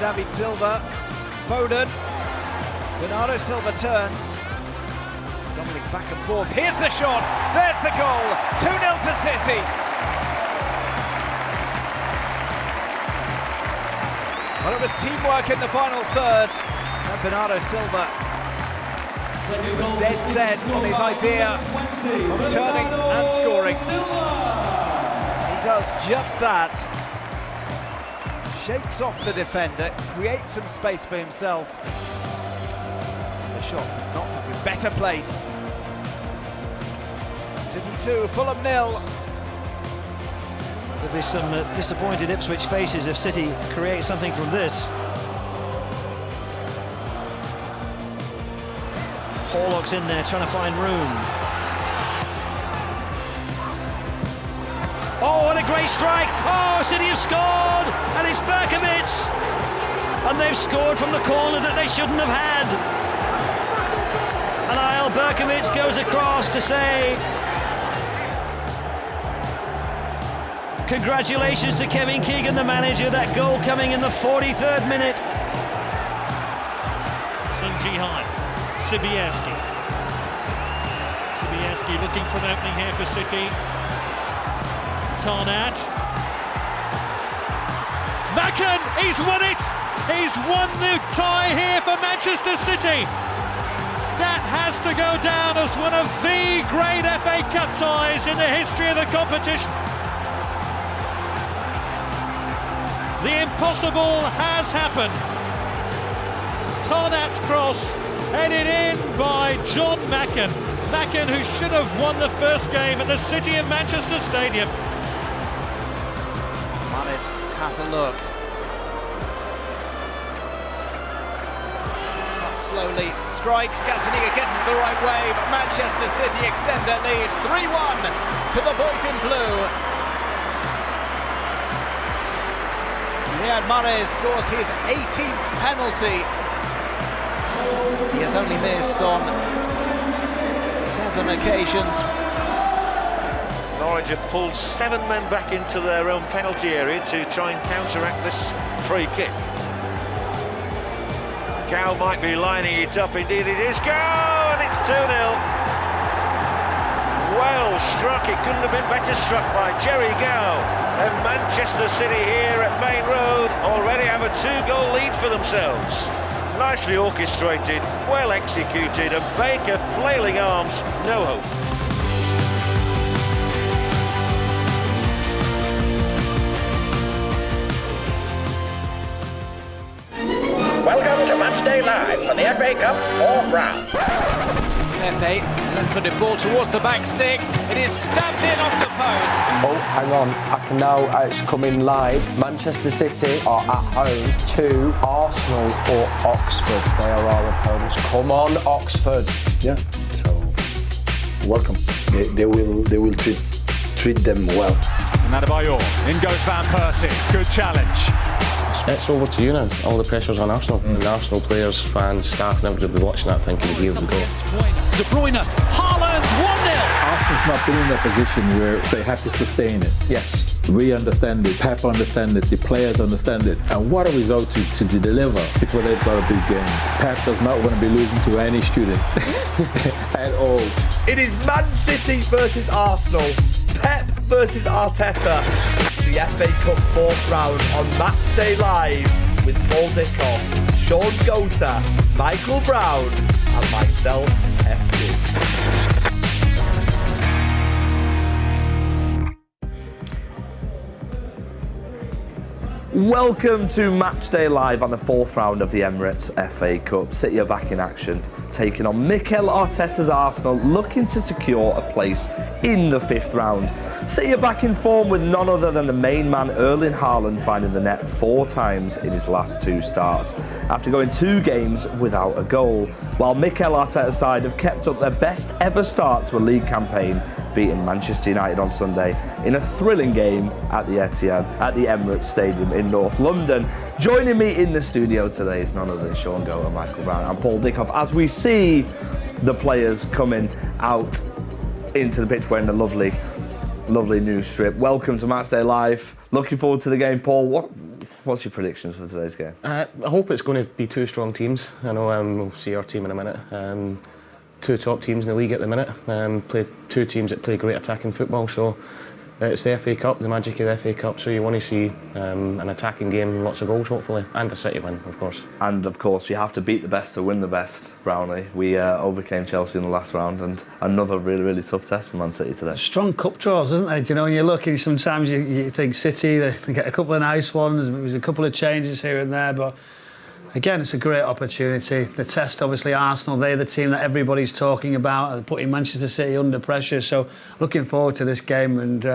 David Silva, Foden, Bernardo Silva turns. Dominic back and forth. Here's the shot. There's the goal. 2-0 to City. Well, it was teamwork in the final third. And Bernardo Silva was dead set on his idea of turning and scoring. He does just that. Shakes off the defender, creates some space for himself. The shot could not have been better placed. City 2, Fulham 0. There'll be some disappointed Ipswich faces if City create something from this. Horlock's in there trying to find room. Oh, what a great strike! Oh, City have scored! And it's Berkovic! And they've scored from the corner that they shouldn't have had. And Isle Berkovic goes across to say congratulations to Kevin Keegan, the manager. That goal coming in the 43rd minute. Sung Ji-han, Sibierski looking for an opening here for City. Tarnat. Macken, he's won it! He's won the tie here for Manchester City. That has to go down as one of the great FA Cup ties in the history of the competition. The impossible has happened. Tarnat's cross headed in by John Macken. Macken, who should have won the first game at the City of Manchester Stadium. Mahrez has a look. It's up slowly, strikes, Gazzaniga guesses the right way, but Manchester City extend their lead. 3-1 to the boys in blue. Riyad Mahrez scores his 18th penalty. He has only missed on 7 occasions. Norwich have pulled 7 men back into their own penalty area to try and counteract this free kick. Gal might be lining it up, indeed it is. Go! And it's 2-0. Well struck, it couldn't have been better struck by Jerry Gow. And Manchester City here at Main Road already have a 2-goal lead for themselves. Nicely orchestrated, well executed, and Baker flailing arms, no hope. Welcome to Matchday Live for the FA Cup 4th round. Pepe, left-footed ball towards the back stick. It is stabbed in off the post. Oh, hang on. I can now, it's coming live. Manchester City are at home to Arsenal or Oxford. They are our opponents. Come on, Oxford. Yeah, so welcome. They will treat them well. And Adebayor, in goes Van Persie. Good challenge. It's over to you now. All the pressure's on Arsenal. And Arsenal players, fans, staff, and everybody will be watching that thinking, here we go. De Bruyne, Haaland, 1-0. Arsenal's not been in a position where they have to sustain it. Yes. We understand it, Pep understands it, the players understand it. And what a result to deliver before they've got a big game. Pep does not want to be losing to any student at all. It is Man City versus Arsenal. Pep versus Arteta. The FA Cup 4th round on Matchday Live with Paul Dickov, Shaun Gota, Michael Brown and myself, FD. Welcome to Matchday Live on the 4th round of the Emirates FA Cup. City are back in action, taking on Mikel Arteta's Arsenal, looking to secure a place in the 5th round. City are back in form with none other than the main man Erling Haaland finding the net 4 times in his last 2 starts, after going 2 games without a goal, while Mikel Arteta's side have kept up their best ever start to a league campaign, beating Manchester United on Sunday in a thrilling game at the Etihad, at the Emirates Stadium in North London. Joining me in the studio today is none other than Shaun Gota, Michael Brown and Paul Dickov as we see the players coming out into the pitch wearing the lovely new strip. Welcome to Matchday Live. Looking forward to the game, Paul. what's your predictions for today's game? I hope it's going to be two strong teams. I know we'll see our team in a minute. Two top teams in the league at the minute. Play two teams that play great attacking football. So it's the FA Cup, the magic of the FA Cup. So you want to see an attacking game, lots of goals hopefully, and a City win, of course. And of course, you have to beat the best to win the best, Brownie. We overcame Chelsea in the last round, and another really, really tough test for Man City today. Strong cup draws, isn't it? You know, when you're looking, sometimes you think City, they get a couple of nice ones. There's a couple of changes here and there, but again, it's a great opportunity. The test, obviously, Arsenal, they're the team that everybody's talking about, putting Manchester City under pressure. So looking forward to this game. And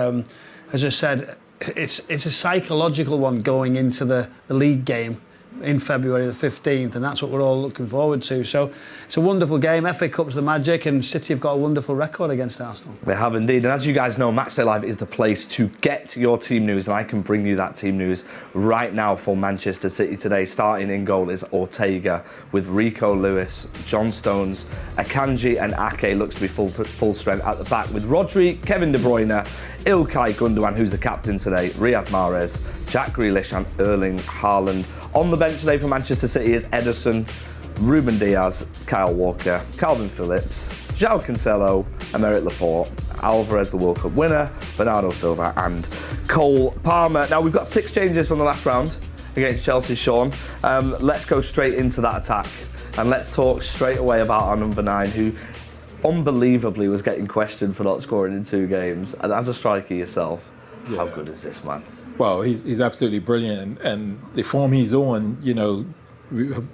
as I said, it's a psychological one going into the league game in February the 15th, and that's what we're all looking forward to. So it's a wonderful game. FA Cup's the magic, and City have got a wonderful record against Arsenal. They have indeed, and as you guys know, Matchday Live is the place to get your team news, and I can bring you that team news right now for Manchester City today. Starting in goal is Ortega, with Rico Lewis, John Stones, Akanji and Ake looks to be full strength at the back, with Rodri, Kevin De Bruyne, Ilkay Gundogan, who's the captain today, Riyad Mahrez, Jack Grealish and Erling Haaland. On the bench today for Manchester City is Ederson, Ruben Diaz, Kyle Walker, Calvin Phillips, Joao Cancelo, Emerick Laporte, Alvarez, the World Cup winner, Bernardo Silva and Cole Palmer. Now, we've got 6 changes from the last round against Chelsea, Shaun. Let's go straight into that attack, and let's talk straight away about our number 9, who unbelievably was getting questioned for not scoring in 2 games. And as a striker yourself, how good is this man? Well, he's absolutely brilliant, and the form he's on, you know,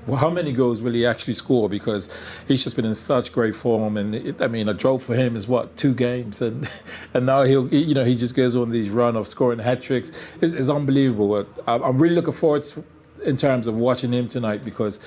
how many goals will he actually score? Because he's just been in such great form, and a drought for him is 2 games, and now he just goes on these run of scoring hat tricks. It's unbelievable. I'm really looking forward to, in terms of watching him tonight, because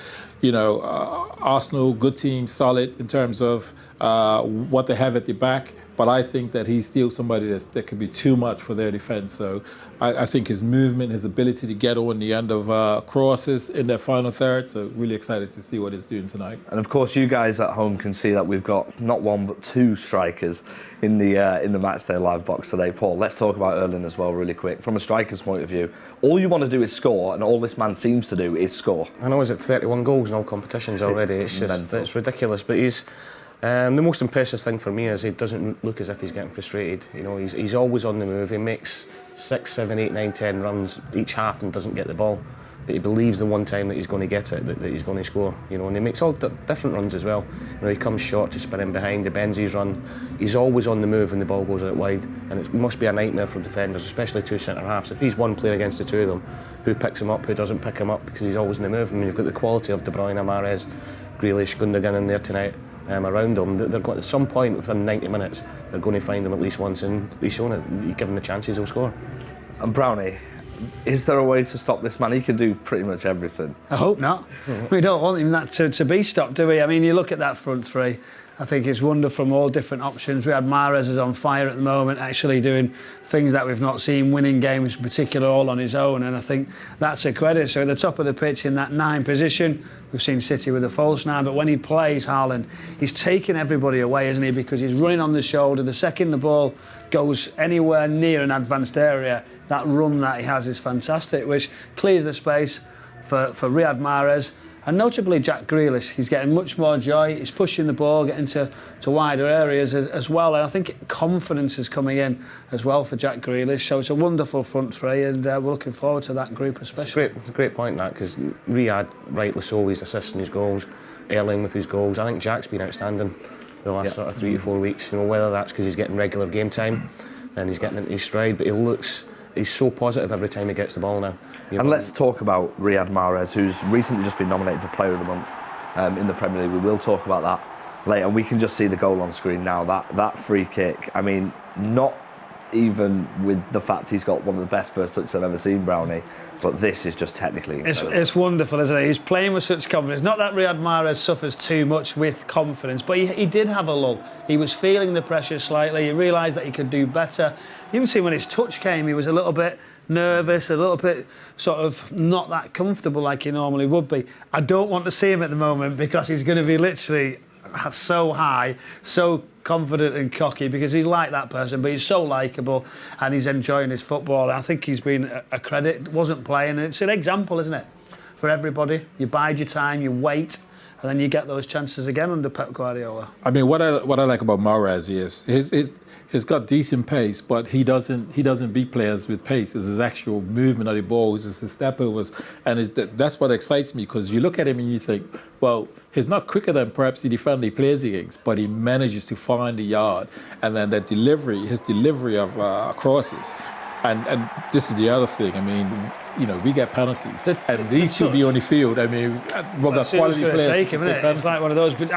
Arsenal, good team, solid in terms of what they have at the back. But I think that he's still somebody that could be too much for their defence. So I think his movement, his ability to get on the end of crosses in their final third. So really excited to see what he's doing tonight. And of course, you guys at home can see that we've got not 1 but 2 strikers in the Matchday Live box today. Paul, let's talk about Erling as well really quick. From a striker's point of view, all you want to do is score, and all this man seems to do is score. I know he's at 31 goals in all competitions already. It's ridiculous, but he's... the most impressive thing for me is he doesn't look as if he's getting frustrated. You know, he's always on the move. He makes 6, 7, 8, 9, 10 runs each half and doesn't get the ball. But he believes the one time that he's going to get it, that he's going to score. You know, and he makes all different runs as well. You know, he comes short to spin in behind, he bends his run. He's always on the move when the ball goes out wide, and it must be a nightmare for defenders, especially 2 centre halves. If he's one player against the 2 of them, who picks him up, who doesn't pick him up, because he's always in the move. I mean, you've got the quality of De Bruyne, Mahrez, Grealish, Gundogan in there tonight. Around them, they're going, at some point within 90 minutes, they're going to find him at least once, and he's shown it. You give him the chances, he'll score. And Brownie, is there a way to stop this man? He can do pretty much everything. I hope not. We don't want him to be stopped, do we? I mean, you look at that front 3. I think it's wonderful from all different options. Riyad Mahrez is on fire at the moment, actually doing things that we've not seen, winning games in particular, all on his own, and I think that's a credit. So at the top of the pitch in that 9 position, we've seen City with a false 9, but when he plays Haaland, he's taking everybody away, isn't he? Because he's running on the shoulder. The second the ball goes anywhere near an advanced area, that run that he has is fantastic, which clears the space for Riyad Mahrez. And notably Jack Grealish, he's getting much more joy, he's pushing the ball, getting to wider areas as well, and I think confidence is coming in as well for Jack Grealish, so it's a wonderful front 3, and we're looking forward to that group especially. It's a great point, that, because Riyad, rightly so, he's assisting his goals, Erling with his goals. I think Jack's been outstanding the last sort of 3 to 4 weeks, you know, whether that's because he's getting regular game time and he's getting into his stride, but he's so positive every time he gets the ball now. And let's talk about Riyad Mahrez, who's recently just been nominated for Player of the Month in the Premier League. We will talk about that later, and we can just see the goal on screen now. That free kick, I mean, not even with the fact he's got one of the best first touches I've ever seen, Brownie, but this is just technically incredible. It's wonderful, isn't it? He's playing with such confidence. Not that Riyad Mahrez suffers too much with confidence, but he did have a lull. He was feeling the pressure slightly. He realised that he could do better. You can see when his touch came, he was a little bit nervous, a little bit sort of not that comfortable like he normally would be. I don't want to see him at the moment because he's going to be literally so high, so confident and cocky because he's like that person, but he's so likeable and he's enjoying his football. I think he's been a credit. Wasn't playing, and it's an example, isn't it, for everybody? You bide your time, you wait, and then you get those chances again under Pep Guardiola. I mean, what I like about Mahrez is he's got decent pace, but he doesn't beat players with pace. It's his actual movement of the balls, it's his step overs, and that's what excites me, because you look at him and you think, well, he's not quicker than perhaps the defender he plays against, but he manages to find the yard, and then his delivery of crosses, and this is the other thing. I mean, you know, we get penalties, and these should be on the field. I mean, we've got quality players. Take him, isn't it? It's like one of those. But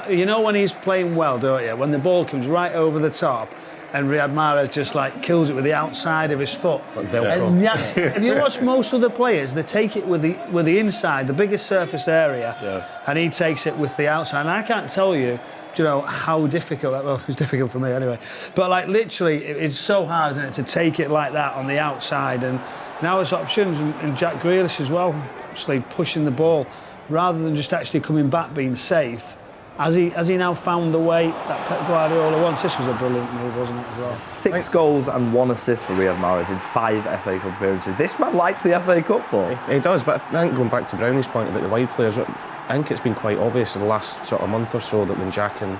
you know, when he's playing well, don't you? When the ball comes right over the top, and Riyad Mahrez just like kills it with the outside of his foot. Like Velcro. And if you watch most of the players, they take it with the inside, the biggest surface area, and he takes it with the outside. And I can't tell you, you know, how difficult that. Well, it's difficult for me anyway. But like literally, it's so hard, isn't it, to take it like that on the outside. And now there's options, and Jack Grealish as well, actually pushing the ball rather than just actually coming back, being safe. Has he now found the way that Pep Guardiola wants? This was a brilliant move, wasn't it, as well? 6 goals and 1 assist for Riyad Mahrez in 5 FA Cup appearances. This man likes the FA Cup ball. He does, but I think going back to Brownie's point about the wide players, I think it's been quite obvious in the last sort of month or so that when Jack and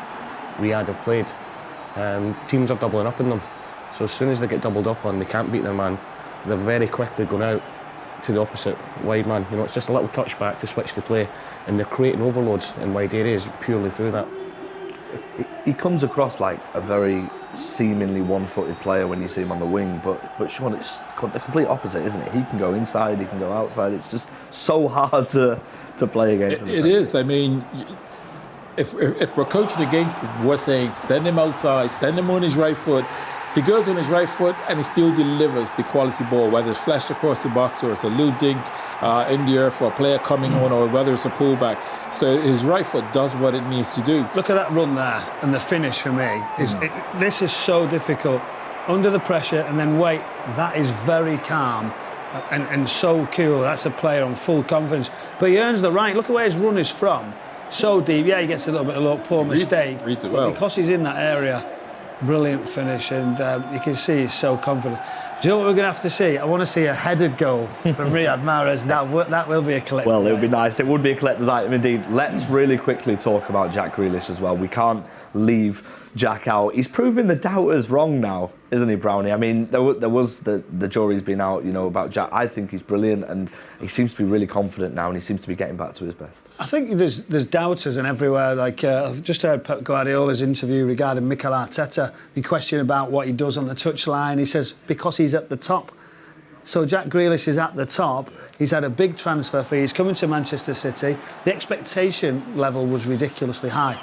Riyad have played, teams are doubling up on them. So as soon as they get doubled up on, they can't beat their man, they're very quickly going out to the opposite wide man. You know, it's just a little touchback to switch the play, and they're creating overloads in wide areas purely through that. He comes across like a very seemingly one-footed player when you see him on the wing, but Shaun, it's the complete opposite, isn't it? He can go inside, he can go outside. It's just so hard to play against him. It is. I mean, if we're coaching against him, we're saying send him outside, send him on his right foot. He goes on his right foot and he still delivers the quality ball, whether it's flashed across the box or it's a loop dink in the air for a player coming on, or whether it's a pullback. So his right foot does what it needs to do. Look at that run there, and the finish for me. This is so difficult. Under the pressure, and then wait, that is very calm and so cool. That's a player on full confidence. But he earns the right. Look at where his run is from. So deep. Yeah, he gets a little bit of a poor mistake. Reads it well. Because he's in that area. Brilliant finish, and you can see he's so confident. Do you know what we're going to have to see? I want to see a headed goal from Riyad Mahrez. That will be a collector's Well, it would be item. nice. It would be a collector's item indeed. Let's really quickly talk about Jack Grealish as well. We can't leave Jack out. He's proving the doubters wrong now, isn't he, Brownie? I mean, there was the jury's been out, you know, about Jack. I think he's brilliant, and he seems to be really confident now, and he seems to be getting back to his best. I think there's doubters and everywhere. Like I've just heard Pep Guardiola's interview regarding Mikel Arteta. He questioned about what he does on the touchline. He says because he's at the top. So Jack Grealish is at the top. He's had a big transfer fee. He's coming to Manchester City. The expectation level was ridiculously high.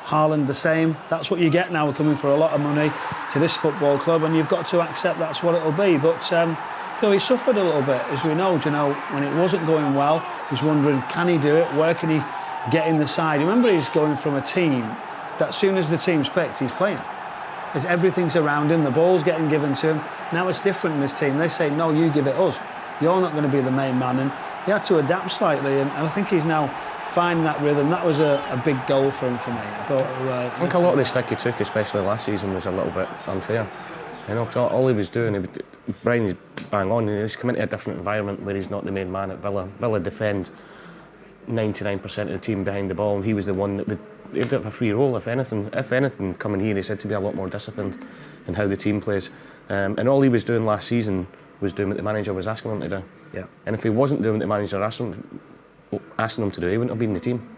Haaland the same. That's what you get now. We're coming for a lot of money to this football club, and you've got to accept that's what it'll be. But you know, he suffered a little bit, as we know. You know, when it wasn't going well, he's wondering, can he do it? Where can he get in the side? Remember, he's going from a team that as soon as the team's picked, he's playing. Everything's around him. The ball's getting given to him. Now it's different in this team. They say, no, you give it us. You're not going to be the main man. And he had to adapt slightly, and I think he's now finding that rhythm. That was a big goal for him, for me. I think a lot of the stick he took, especially last season, was a little bit unfair. You know, all he was doing, Bruyne's bang on. He's coming into a different environment where he's not the main man at Villa. Villa defend 99% of the team behind the ball, and he was the one that would have a free role, if anything. If anything, coming here, he said to be a lot more disciplined in how the team plays. And all he was doing last season was doing what the manager was asking him to do. Yeah. And if he wasn't doing what the manager asking him to do, he wouldn't have been in the team.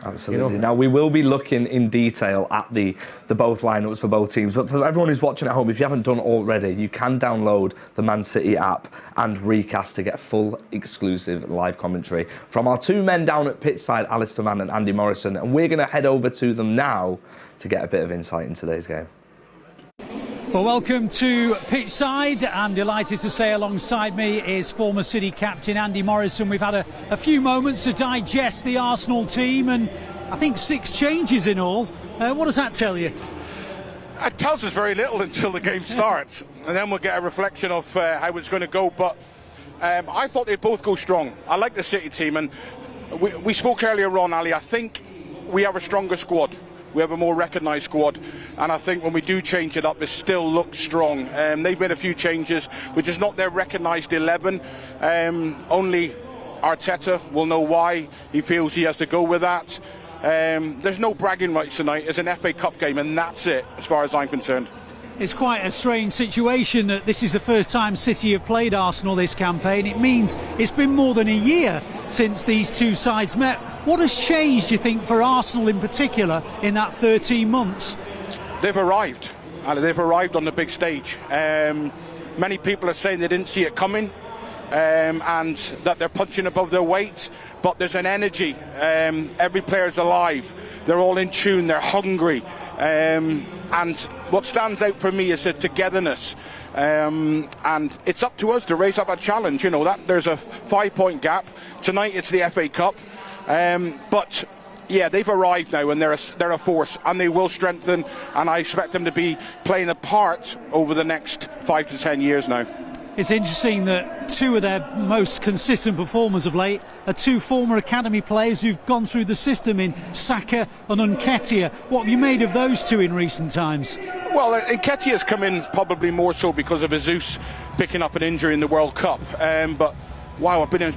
Absolutely. You know? Now, we will be looking in detail at the both lineups for both teams. But for everyone who's watching at home, if you haven't done it already, you can download the Man City app and Recast to get full exclusive live commentary from our 2 men down at pitchside, Alistair Mann and Andy Morrison. And we're going to head over to them now to get a bit of insight in today's game. Well, welcome to pitchside. I'm delighted to say alongside me is former City captain Andy Morrison. We've had a few moments to digest the Arsenal team, and I think 6 changes in all. What does that tell you? It tells us very little until the game starts, and then we'll get a reflection of how it's going to go. But I thought they'd both go strong. I like the City team, and we spoke earlier on, Ali. I think we have a stronger squad. we have a more recognised squad, and I think when we do change it up, it still looks strong. They've made a few changes, which is not their recognised 11. Only Arteta will know why he feels he has to go with that. There's no bragging rights tonight. It's an FA Cup game, and that's it, as far as I'm concerned. It's quite a strange situation that this is the first time City have played Arsenal this campaign. It means it's been more than a year since these two sides met. What has changed, you think, for Arsenal in particular in that 13 months? They've arrived. They've arrived on the big stage. Many people are saying they didn't see it coming, and that they're punching above their weight, but there's an energy. Every player's alive. They're all in tune. They're hungry. And what stands out for me is the togetherness, and it's up to us to raise up a challenge. You know that there's a 5-point gap tonight. It's the FA Cup, but yeah, they've arrived now, and they're a force, and they will strengthen. And I expect them to be playing a part over the next 5 to 10 years now. It's interesting that two of their most consistent performers of late are two former academy players who've gone through the system in Saka and Nketiah. What have you made of those two in recent times? Well, Nketiah's come in probably more so because of Jesus picking up an injury in the World Cup. But wow, I've been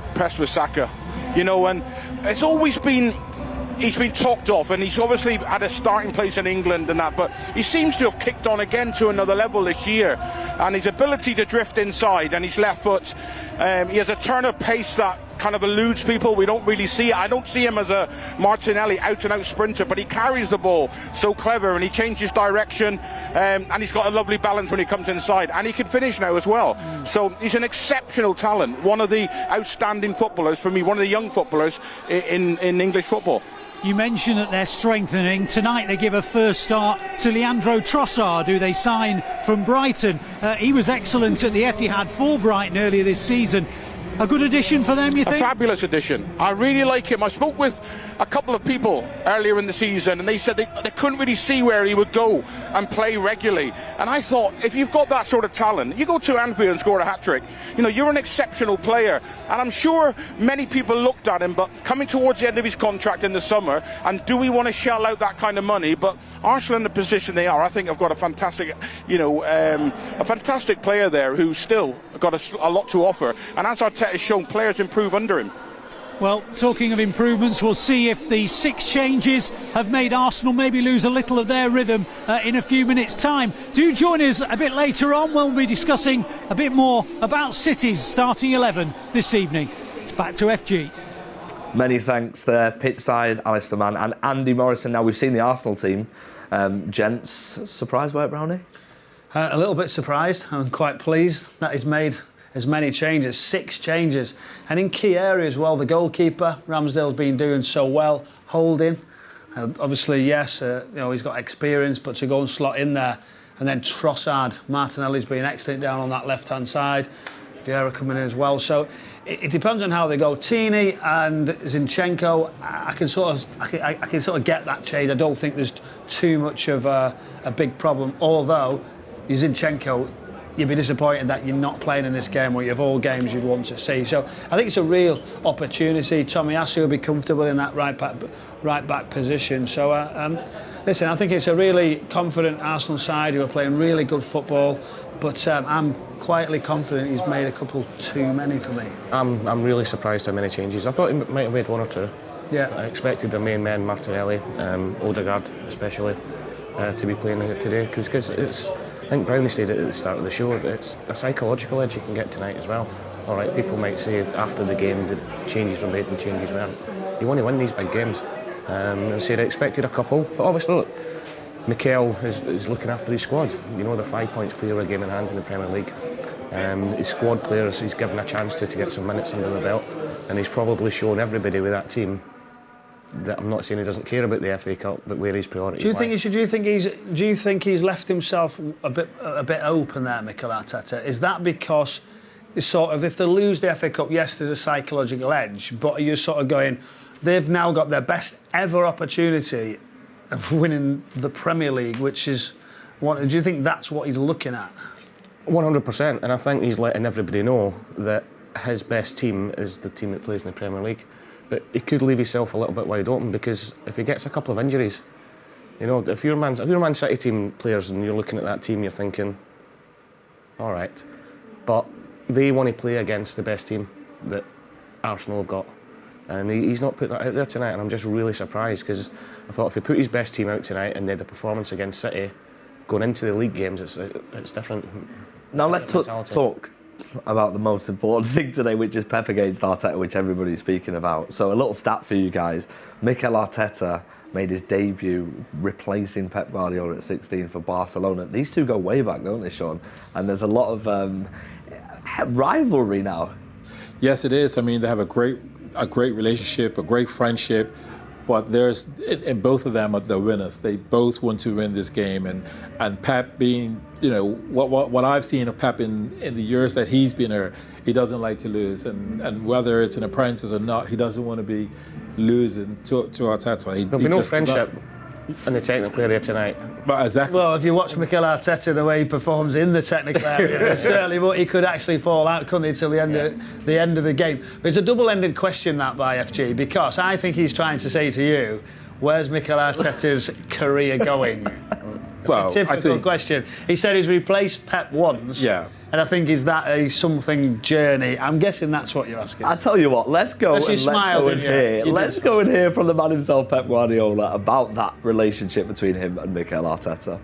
impressed with Saka. You know, and it's always been. He's been talked off, and he's obviously had a starting place in England and that, but he seems to have kicked on again to another level this year. And his ability to drift inside, and his left foot, he has a turn of pace that kind of eludes people. We don't really see it. I don't see him as a Martinelli out-and-out sprinter, but he carries the ball so clever, and he changes direction, and he's got a lovely balance when he comes inside, and he can finish now as well. So he's an exceptional talent, one of the outstanding footballers for me, one of the young footballers in English football. You mentioned that they're strengthening. Tonight they give a first start to Leandro Trossard, who they signed from Brighton. He was excellent at the Etihad for Brighton earlier this season. A good addition for them, you think? A fabulous addition. I really like him. I spoke with a couple of people earlier in the season, and they said they couldn't really see where he would go and play regularly. And I thought, if you've got that sort of talent, you go to Anfield and score a hat-trick. You know, you're an exceptional player. And I'm sure many people looked at him, but coming towards the end of his contract in the summer, and do we want to shell out that kind of money? But Arsenal in the position they are, I think I've got a fantastic, a fantastic player there who's still got a lot to offer. And as Arteta has shown, players improve under him. Well, talking of improvements, we'll see if the 6 changes have made Arsenal maybe lose a little of their rhythm in a few minutes' time. Do join us a bit later on when we'll be discussing a bit more about City's starting 11 this evening. It's back to FG. Many thanks there, pitchside, Alistair Mann and Andy Morrison. Now we've seen the Arsenal team. Gents, surprised by it, Brownie? A little bit surprised. I'm quite pleased that he's made as many changes, 6 changes, and in key areas. Well, the goalkeeper Ramsdale's been doing so well, holding. Obviously, yes, he's got experience, but to go and slot in there, and then Trossard, Martinelli's been excellent down on that left-hand side. Vieira coming in as well. So it depends on how they go. Tini and Zinchenko, I can sort of get that change. I don't think there's too much of a big problem. Although Zinchenko, you'd be disappointed that you're not playing in this game, where you have all games you'd want to see. So I think it's a real opportunity. Tomiyasu will be comfortable in that right back position. So listen, I think it's a really confident Arsenal side who are playing really good football. But I'm quietly confident he's made a couple too many for me. I'm really surprised how many changes. I thought he might have made 1 or 2. Yeah. I expected the main men, Martinelli, Odegaard especially, to be playing today, because it's. I think Brownie said it at the start of the show. It's a psychological edge you can get tonight as well. All right, people might say after the game that changes were made and changes weren't. You want to win these big games, and said I expected a couple, but obviously look. Mikel is looking after his squad. You know, they're 5 points clear of a game in hand in the Premier League. His squad players he's given a chance to get some minutes under the belt, and he's probably shown everybody with that team that I'm not saying he doesn't care about the FA Cup, but where his priorities lie. Do you think he's left himself a bit open there, Mikel Arteta? Is that because it's sort of, if they lose the FA Cup, yes, there's a psychological edge, but are you sort of going, they've now got their best ever opportunity of winning the Premier League, which is what? Do you think that's what he's looking at? 100%, and I think he's letting everybody know that his best team is the team that plays in the Premier League. But he could leave himself a little bit wide open, because if he gets a couple of injuries, You know, if you're a Man City team players and you're looking at that team, you're thinking, all right, but they want to play against the best team that Arsenal have got. And he's not put that out there tonight, and I'm just really surprised, because I thought if he put his best team out tonight and they had a performance against City, going into the league games, it's different. Now let's talk about the most important thing today, which is Pep against Arteta, which everybody's speaking about. So a little stat for you guys. Mikel Arteta made his debut replacing Pep Guardiola at 16 for Barcelona. These two go way back, don't they, Shaun? And there's a lot of rivalry now. Yes, it is. I mean, they have a great relationship, a great friendship, but and both of them are the winners. They both want to win this game, and Pep being, you know, what I've seen of Pep in the years that he's been here, he doesn't like to lose, and whether it's an apprentice or not, he doesn't want to be losing to Arteta. There'll be no friendship in the technical area tonight. But exactly. Well, if you watch Mikel Arteta, the way he performs in the technical area, certainly what he could actually fall out, couldn't he, till the end of the game. But it's a double-ended question, that, by FG, because I think he's trying to say to you, where's Mikel Arteta's career going? Well, it's a typical question. He said he's replaced Pep once. Yeah. And I think, is that a something journey? I'm guessing that's what you're asking. I tell you what, let's go and hear from the man himself, Pep Guardiola, about that relationship between him and Mikel Arteta.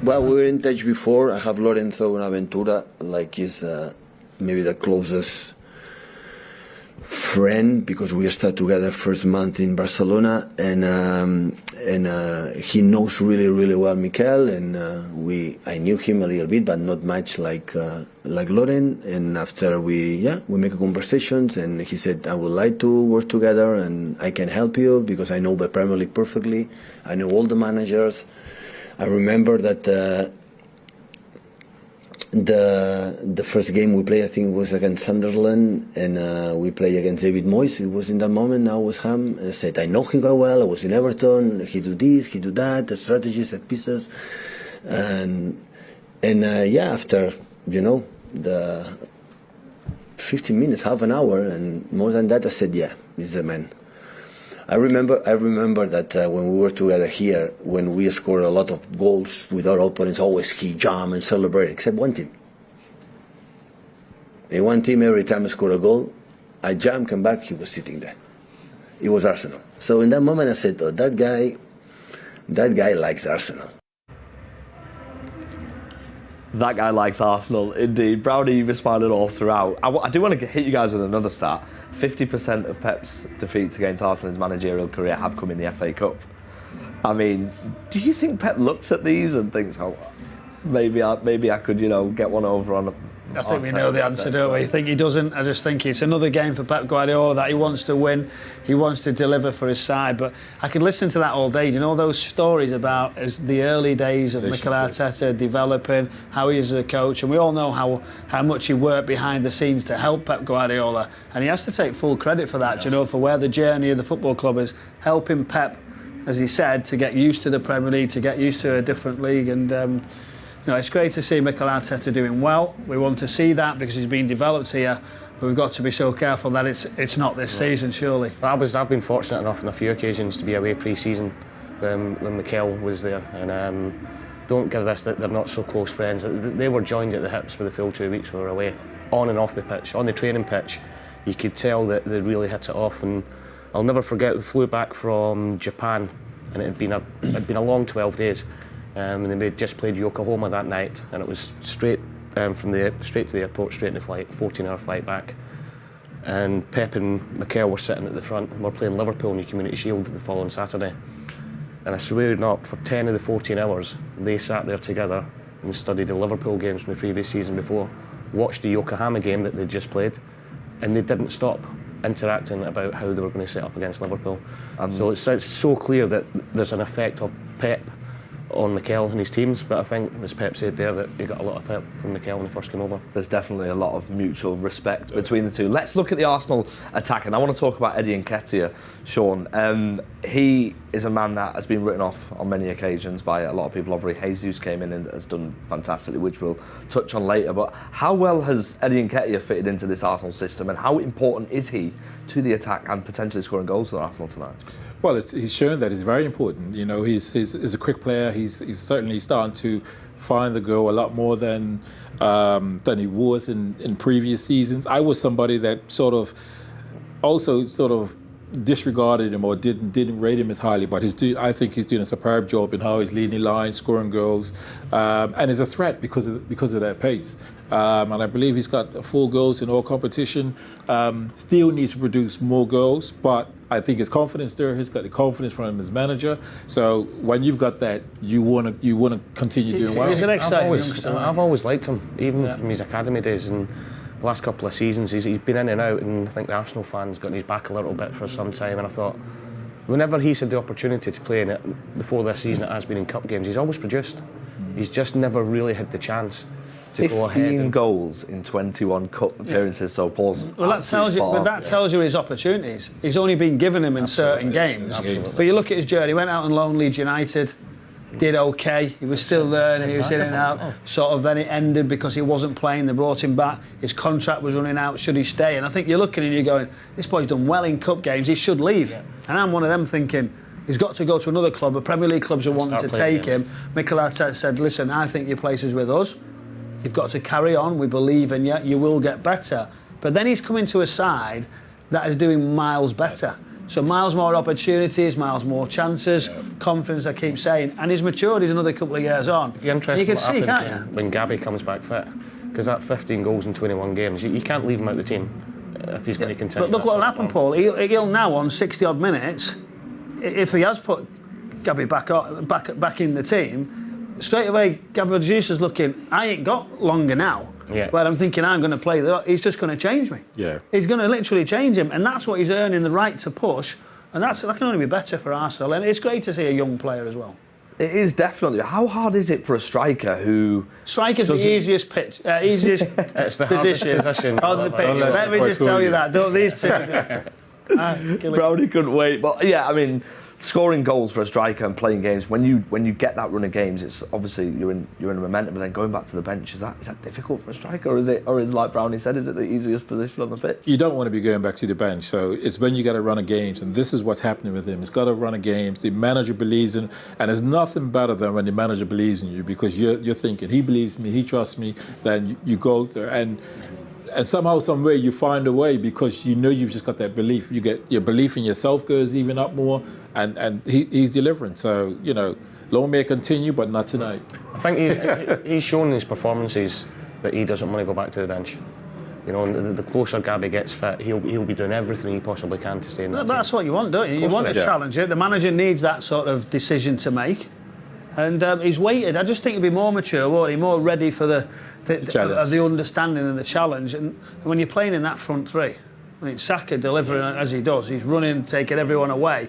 Well, we were in touch before. I have Lorenzo Bonaventura, like he's maybe the closest friend, because we started together first month in Barcelona, and he knows really well Mikel, and I knew him a little bit, but not much like Loren. And after we make a conversations, and he said, I would like to work together, and I can help you because I know the Premier League perfectly. I know all the managers. I remember that the first game we played, I think, was against Sunderland, and we played against David Moyes. It was in that moment. I was him. And I said, I know him quite well. I was in Everton. He do this, he do that. The strategies, set pieces, and after the 15 minutes, half an hour, and more than that, I said, yeah, he's the man. I remember that when we were together here, when we scored a lot of goals with our opponents, always he jumped and celebrated, except one team. In one team, every time I scored a goal, I jumped, come back, he was sitting there. It was Arsenal. So in that moment, I said, oh, that guy likes Arsenal. That guy likes Arsenal, indeed. Brownie, you've been smiling all throughout. I do want to hit you guys with another stat. 50% of Pep's defeats against Arsenal's managerial career have come in the FA Cup. I mean, do you think Pep looks at these and thinks, oh, maybe I could, get one over on I think we know the answer, don't we? I think he doesn't. I just think it's another game for Pep Guardiola that he wants to win. He wants to deliver for his side. But I could listen to that all day. You know those stories about the early days of Mikel Arteta developing, how he is as a coach, and we all know how much he worked behind the scenes to help Pep Guardiola, and he has to take full credit for that. Yes. For where the journey of the football club is, helping Pep, as he said, to get used to the Premier League, to get used to a different league, and. It's great to see Mikel Arteta doing well. We want to see that because he's been developed here. But we've got to be so careful that it's not this season, surely. I've been fortunate enough on a few occasions to be away pre-season when Mikel was there. And don't give this that they're not so close friends. They were joined at the hips for the full 2 weeks we were away, on and off the pitch. On the training pitch, you could tell that they really hit it off. And I'll never forget, we flew back from Japan, and it had been a long 12 days. And they just played Yokohama that night, and it was straight to the airport, straight in the flight, 14-hour flight back. And Pep and Mikel were sitting at the front, and we're playing Liverpool in the Community Shield the following Saturday. And I swear not, for 10 of the 14 hours, they sat there together and studied the Liverpool games from the previous season before, watched the Yokohama game that they'd just played, and they didn't stop interacting about how they were going to set up against Liverpool. So it's so clear that there's an effect of Pep on Mikel and his teams, but I think, as Pep said there, that he got a lot of help from Mikel when he first came over. There's definitely a lot of mutual respect between the two. Let's look at the Arsenal attack, and I want to talk about Eddie Nketiah, Shaun. He is a man that has been written off on many occasions by a lot of people. Obviously, Jesus came in and has done fantastically, which we'll touch on later. But how well has Eddie Nketiah fitted into this Arsenal system, and how important is he to the attack and potentially scoring goals for Arsenal tonight? Well, he's shown that he's very important. You know, he's a quick player. He's certainly starting to find the goal a lot more than he was in previous seasons. I was somebody that sort of disregarded him or didn't rate him as highly, but I think he's doing a superb job in how he's leading lines, scoring goals, and is a threat because of that pace. And I believe he's got 4 goals in all competition. Still needs to produce more goals, but I think his confidence there. He's got the confidence from his manager. So when you've got that, you want to continue doing well. He's an exciting youngster. I've always liked him, even from his academy days. And the last couple of seasons, he's been in and out, and I think the Arsenal fans got in his back a little bit for some time. And I thought, whenever he's had the opportunity to play in it before this season, it has been in cup games, he's always produced. He's just never really had the chance to go ahead. 15 goals in 21 cup appearances, so Paul's. Well, that tells you his opportunities. He's only been given them in certain games. Absolutely. But you look at his journey. He went out on loan, Leeds United, did okay. He was still there, and he was in and out. Sort of then it ended because he wasn't playing. They brought him back. His contract was running out. Should he stay? And I think you're looking and you're going, this boy's done well in cup games. He should leave. Yeah. And I'm one of them thinking, he's got to go to another club. The Premier League clubs are wanting to take him. Mikel Arteta said, listen, I think your place is with us. You've got to carry on. We believe in you. You will get better. But then he's coming to a side that is doing miles better. So miles more opportunities, miles more chances, confidence, I keep saying. And he's matured. He's another couple of years on. It'd be interesting you can what see, happens can't you? when Gabby comes back fit. Because that 15 goals in 21 games, you can't leave him out of the team if he's going to continue. But look what will happen, Paul. He'll now, on 60-odd minutes, if he has put Gabby back in the team, straight away, Gabriel Jesus is looking, I ain't got longer now. Yeah. But I'm thinking I'm going to play he's just going to change me. Yeah. He's going to literally change him, and that's what he's earning the right to push, and that can only be better for Arsenal. And it's great to see a young player as well. It is definitely. How hard is it for a striker who... Striker's the easiest pitch, easiest it's the position on the pitch. Let me just tell you that. Don't these two... Brownie couldn't wait. But yeah, I mean, scoring goals for a striker and playing games, when you get that run of games, it's obviously you're in a momentum, but then going back to the bench, is that difficult for a striker, or is like Brownie said, is it the easiest position on the pitch? You don't want to be going back to the bench, so it's when you got to run of games, and this is what's happening with him. He's got to run of games. The manager believes in, and there's nothing better than when the manager believes in you, because you're thinking, he believes me, he trusts me. Then you go there and somehow, some way, you find a way, because you know you've just got that belief. You get your belief in yourself goes even up more, and he's delivering. So, you know, long may it continue, but not tonight. I think he's shown in his performances that he doesn't want to go back to the bench. You know, and the closer Gabby gets fit, he'll be doing everything he possibly can to stay in that team. That's what you want, don't you? You want to challenge it. The manager needs that sort of decision to make. And he's waited. I just think he'll be more mature, won't he? More ready for the understanding and the challenge. And when you're playing in that front three, I mean, Saka delivering as he does, he's running, taking everyone away.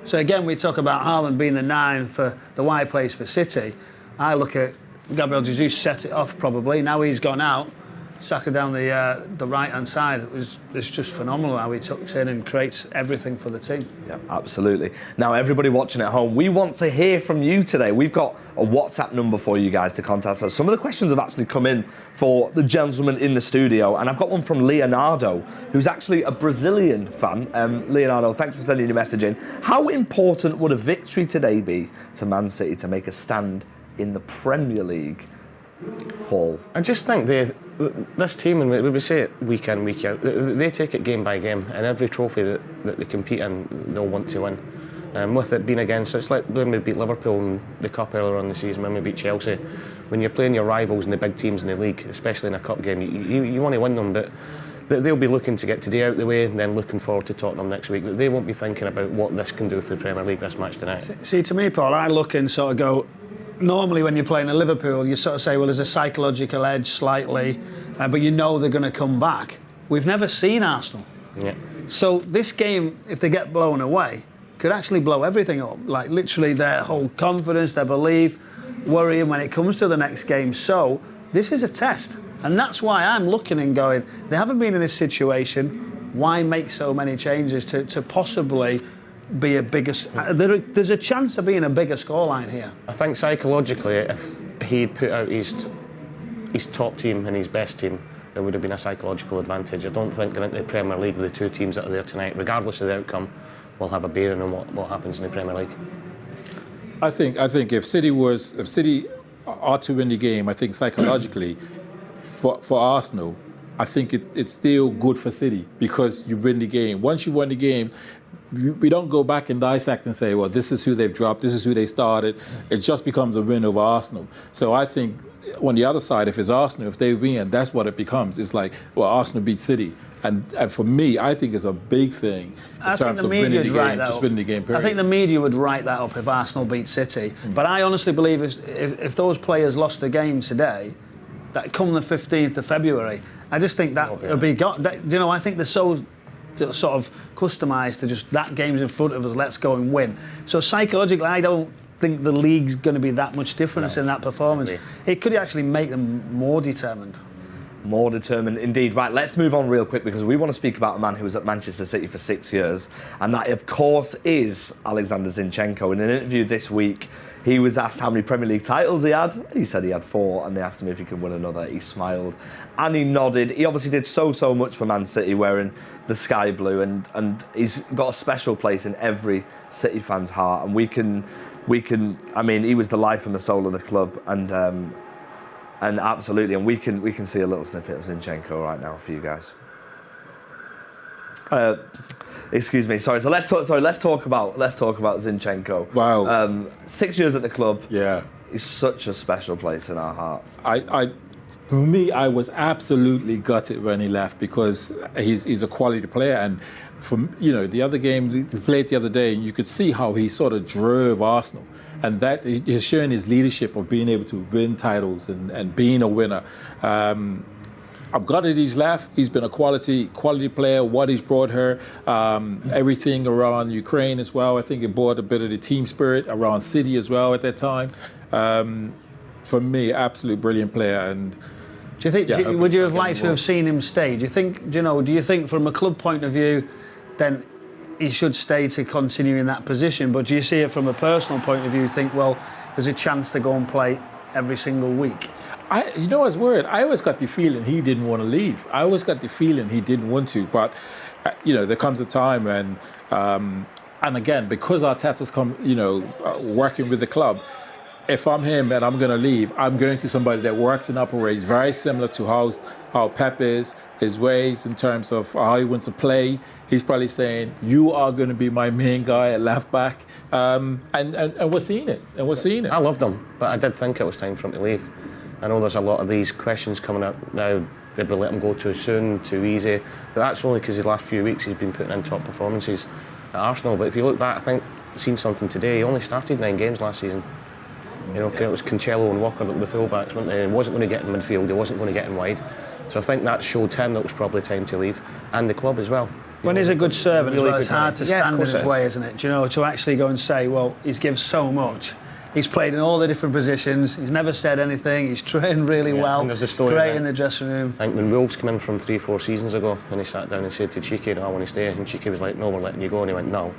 So again, we talk about Haaland being the 9 for the wide place for City. I look at Gabriel Jesus set it off probably. Now he's gone out. Saka down the right-hand side. It's just phenomenal how he tucks in and creates everything for the team. Yeah, absolutely. Now, everybody watching at home, we want to hear from you today. We've got a WhatsApp number for you guys to contact us. Some of the questions have actually come in for the gentleman in the studio, and I've got one from Leonardo, who's actually a Brazilian fan. Leonardo, thanks for sending your message in. How important would a victory today be to Man City to make a stand in the Premier League? Paul? I just think this team, and we say it week in, week out, they take it game by game, and every trophy that they compete in, they'll want to win. With it being against, it's like when we beat Liverpool in the Cup earlier on in the season, when we beat Chelsea. When you're playing your rivals and the big teams in the league, especially in a cup game, you want to win them, but they'll be looking to get today out of the way and then looking forward to Tottenham next week. They won't be thinking about what this can do for the Premier League this match tonight. See, to me, Paul, I look and sort of go, normally when you're playing a Liverpool, you sort of say, well, there's a psychological edge slightly, but you know they're going to come back. We've never seen Arsenal. Yeah. So this game, if they get blown away, could actually blow everything up. Like literally their whole confidence, their belief, worrying when it comes to the next game. So this is a test. And that's why I'm looking and going, they haven't been in this situation. Why make so many changes to possibly be a bigger... There's a chance of being a bigger scoreline here. I think psychologically, if he'd put out his top team and his best team, there would have been a psychological advantage. I don't think going into the Premier League with the two teams that are there tonight, regardless of the outcome, will have a bearing on what happens in the Premier League. I think if City are to win the game, I think psychologically for Arsenal, I think it's still good for City because you win the game. Once you win the game, we don't go back and dissect and say, well, this is who they've dropped, this is who they started. It just becomes a win over Arsenal. So I think on the other side, if it's Arsenal, if they win, that's what it becomes. It's like, well, Arsenal beat City. And for me, I think it's a big thing in terms of winning the game, just winning the game, period. I think the media would write that up if Arsenal beat City. But I honestly believe if those players lost the game today, that come the 15th of February, I just think that would be I think they're so sort of customised to just that game's in front of us, let's go and win. So psychologically, I don't think the league's going to be that much difference in that performance. It could actually make them more determined. More determined indeed. Right, let's move on real quick because we want to speak about a man who was at Manchester City for 6 years, and that, of course, is Alexander Zinchenko. In an interview this week, he was asked how many Premier League titles he had. He said he had 4, and they asked him if he could win another. He smiled and he nodded. He obviously did so much for Man City, wearing the sky blue, and he's got a special place in every City fan's heart. And we can. I mean, he was the life and the soul of the club, and absolutely, and we can see a little snippet of Zinchenko right now for you guys. Excuse me, sorry. So let's talk about Zinchenko. Wow. 6 years at the club. Yeah. He's such a special place in our hearts. For me, I was absolutely gutted when he left because he's a quality player, and from the other game we played the other day, you could see how he sort of drove Arsenal. And that is showing his leadership of being able to win titles and being a winner. I'm gutted he's left. He's been a quality player. What he's brought her, everything around Ukraine as well. I think it brought a bit of the team spirit around City as well at that time. For me, absolute brilliant player. And do you think? Would you have liked to have seen him stay? Do you think from a club point of view, then he should stay to continue in that position? But do you see it from a personal point of view? Think, well, there's a chance to go and play every single week. I was worried. I always got the feeling he didn't want to leave. I always got the feeling he didn't want to. But there comes a time when, and again, because Arteta's working with the club. If I'm him and I'm going to leave, I'm going to somebody that works and operates very similar to how Pep is, his ways in terms of how he wants to play. He's probably saying, you are going to be my main guy at left back. And we're seeing it. I loved him, but I did think it was time for him to leave. I know there's a lot of these questions coming up now. Did we let him go too soon, too easy? But that's only because the last few weeks he's been putting in top performances at Arsenal. But if you look back, I think I've seen something today. He only started 9 games last season. It was Cancelo and Walker, the full-backs, weren't they? He wasn't going to get in midfield, he wasn't going to get in wide. So I think that showed him that it was probably time to leave, and the club as well. When he's a good servant as well, it's hard to stand in his way, isn't it? To actually go and say, well, he's given so much. He's played in all the different positions, he's never said anything, he's trained really well, and there's a story great in the dressing room. I think when Wolves came in from 3-4 seasons ago, and he sat down and said to Cheeky, I want to stay, and Cheeky was like, no, we're letting you go, and he went, no.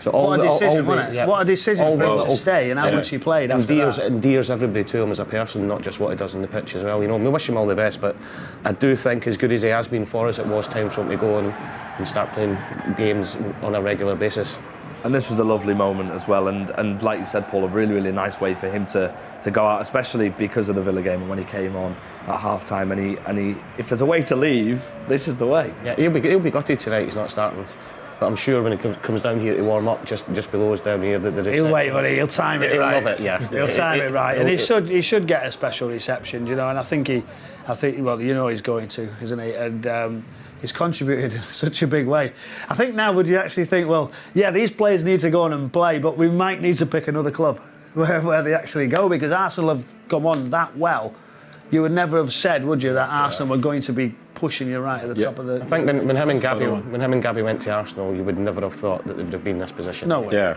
So what a decision, wasn't it? What a decision for him to stay and how much he played after that. Endears everybody to him as a person, not just what he does on the pitch as well. We wish him all the best, but I do think as good as he has been for us, it was time for him to go and start playing games on a regular basis. And this was a lovely moment as well, and like you said, Paul, a really, really nice way for him to go out, especially because of the Villa game and when he came on at half-time, and he if there's a way to leave, this is the way. Yeah, he'll be gutted tonight, he's not starting. But I'm sure when he comes down here to warm up, just below us down here, he'll wait, buddy. He'll time it right. He'll love it, yeah. He'll time it right, and he should get a special reception, and I think he's going to, isn't he? And he's contributed in such a big way. I think now, would you actually think, well, yeah, these players need to go on and play, but we might need to pick another club where they actually go, because Arsenal have come on that well. You would never have said, would you, that Arsenal were going to be pushing you right at the top of the... I think when him and Gabby went to Arsenal, you would never have thought that they would have been in this position. No way. Yeah,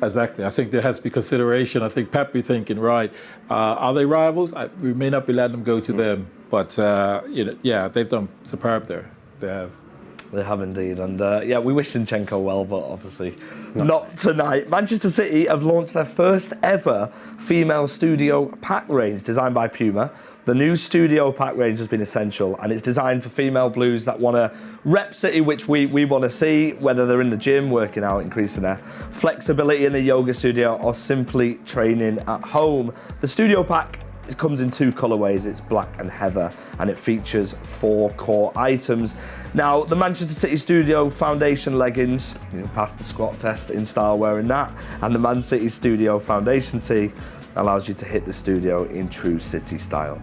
exactly. I think there has to be consideration. I think Pep be thinking, right, are they rivals? We may not be letting them go to them, but they've done superb there. They have. They have indeed, and yeah, we wish Zinchenko well, but obviously not tonight. Manchester City have launched their first ever female studio pack range designed by Puma. The new studio pack range has been essential, and it's designed for female blues that want to rep City, which we want to see, whether they're in the gym, working out, increasing their flexibility in a yoga studio, or simply training at home. The studio pack, it comes in 2 colourways, it's black and heather, and it features 4 core items. Now, the Manchester City Studio Foundation leggings, you passed the squat test in style wearing that, and the Man City Studio Foundation tee allows you to hit the studio in true City style.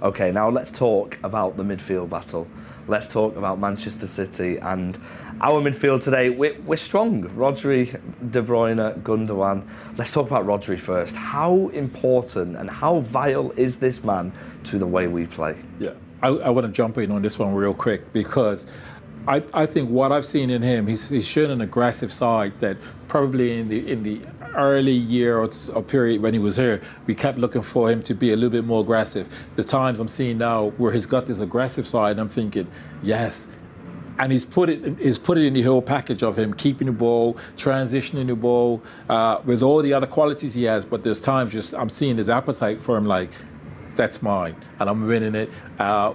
Okay, now let's talk about the midfield battle. Let's talk about Manchester City and our midfield today. We're strong. Rodri, De Bruyne, Gundogan. Let's talk about Rodri first. How important and how vital is this man to the way we play? Yeah, I want to jump in on this one real quick because I think what I've seen in him, he's shown an aggressive side that probably in the early year or period when he was here, we kept looking for him to be a little bit more aggressive. The times I'm seeing now where he's got this aggressive side, and I'm thinking, yes. And he's put it in the whole package of him keeping the ball, transitioning the ball, with all the other qualities he has. But there's times just I'm seeing his appetite for him like, that's mine, and I'm winning it,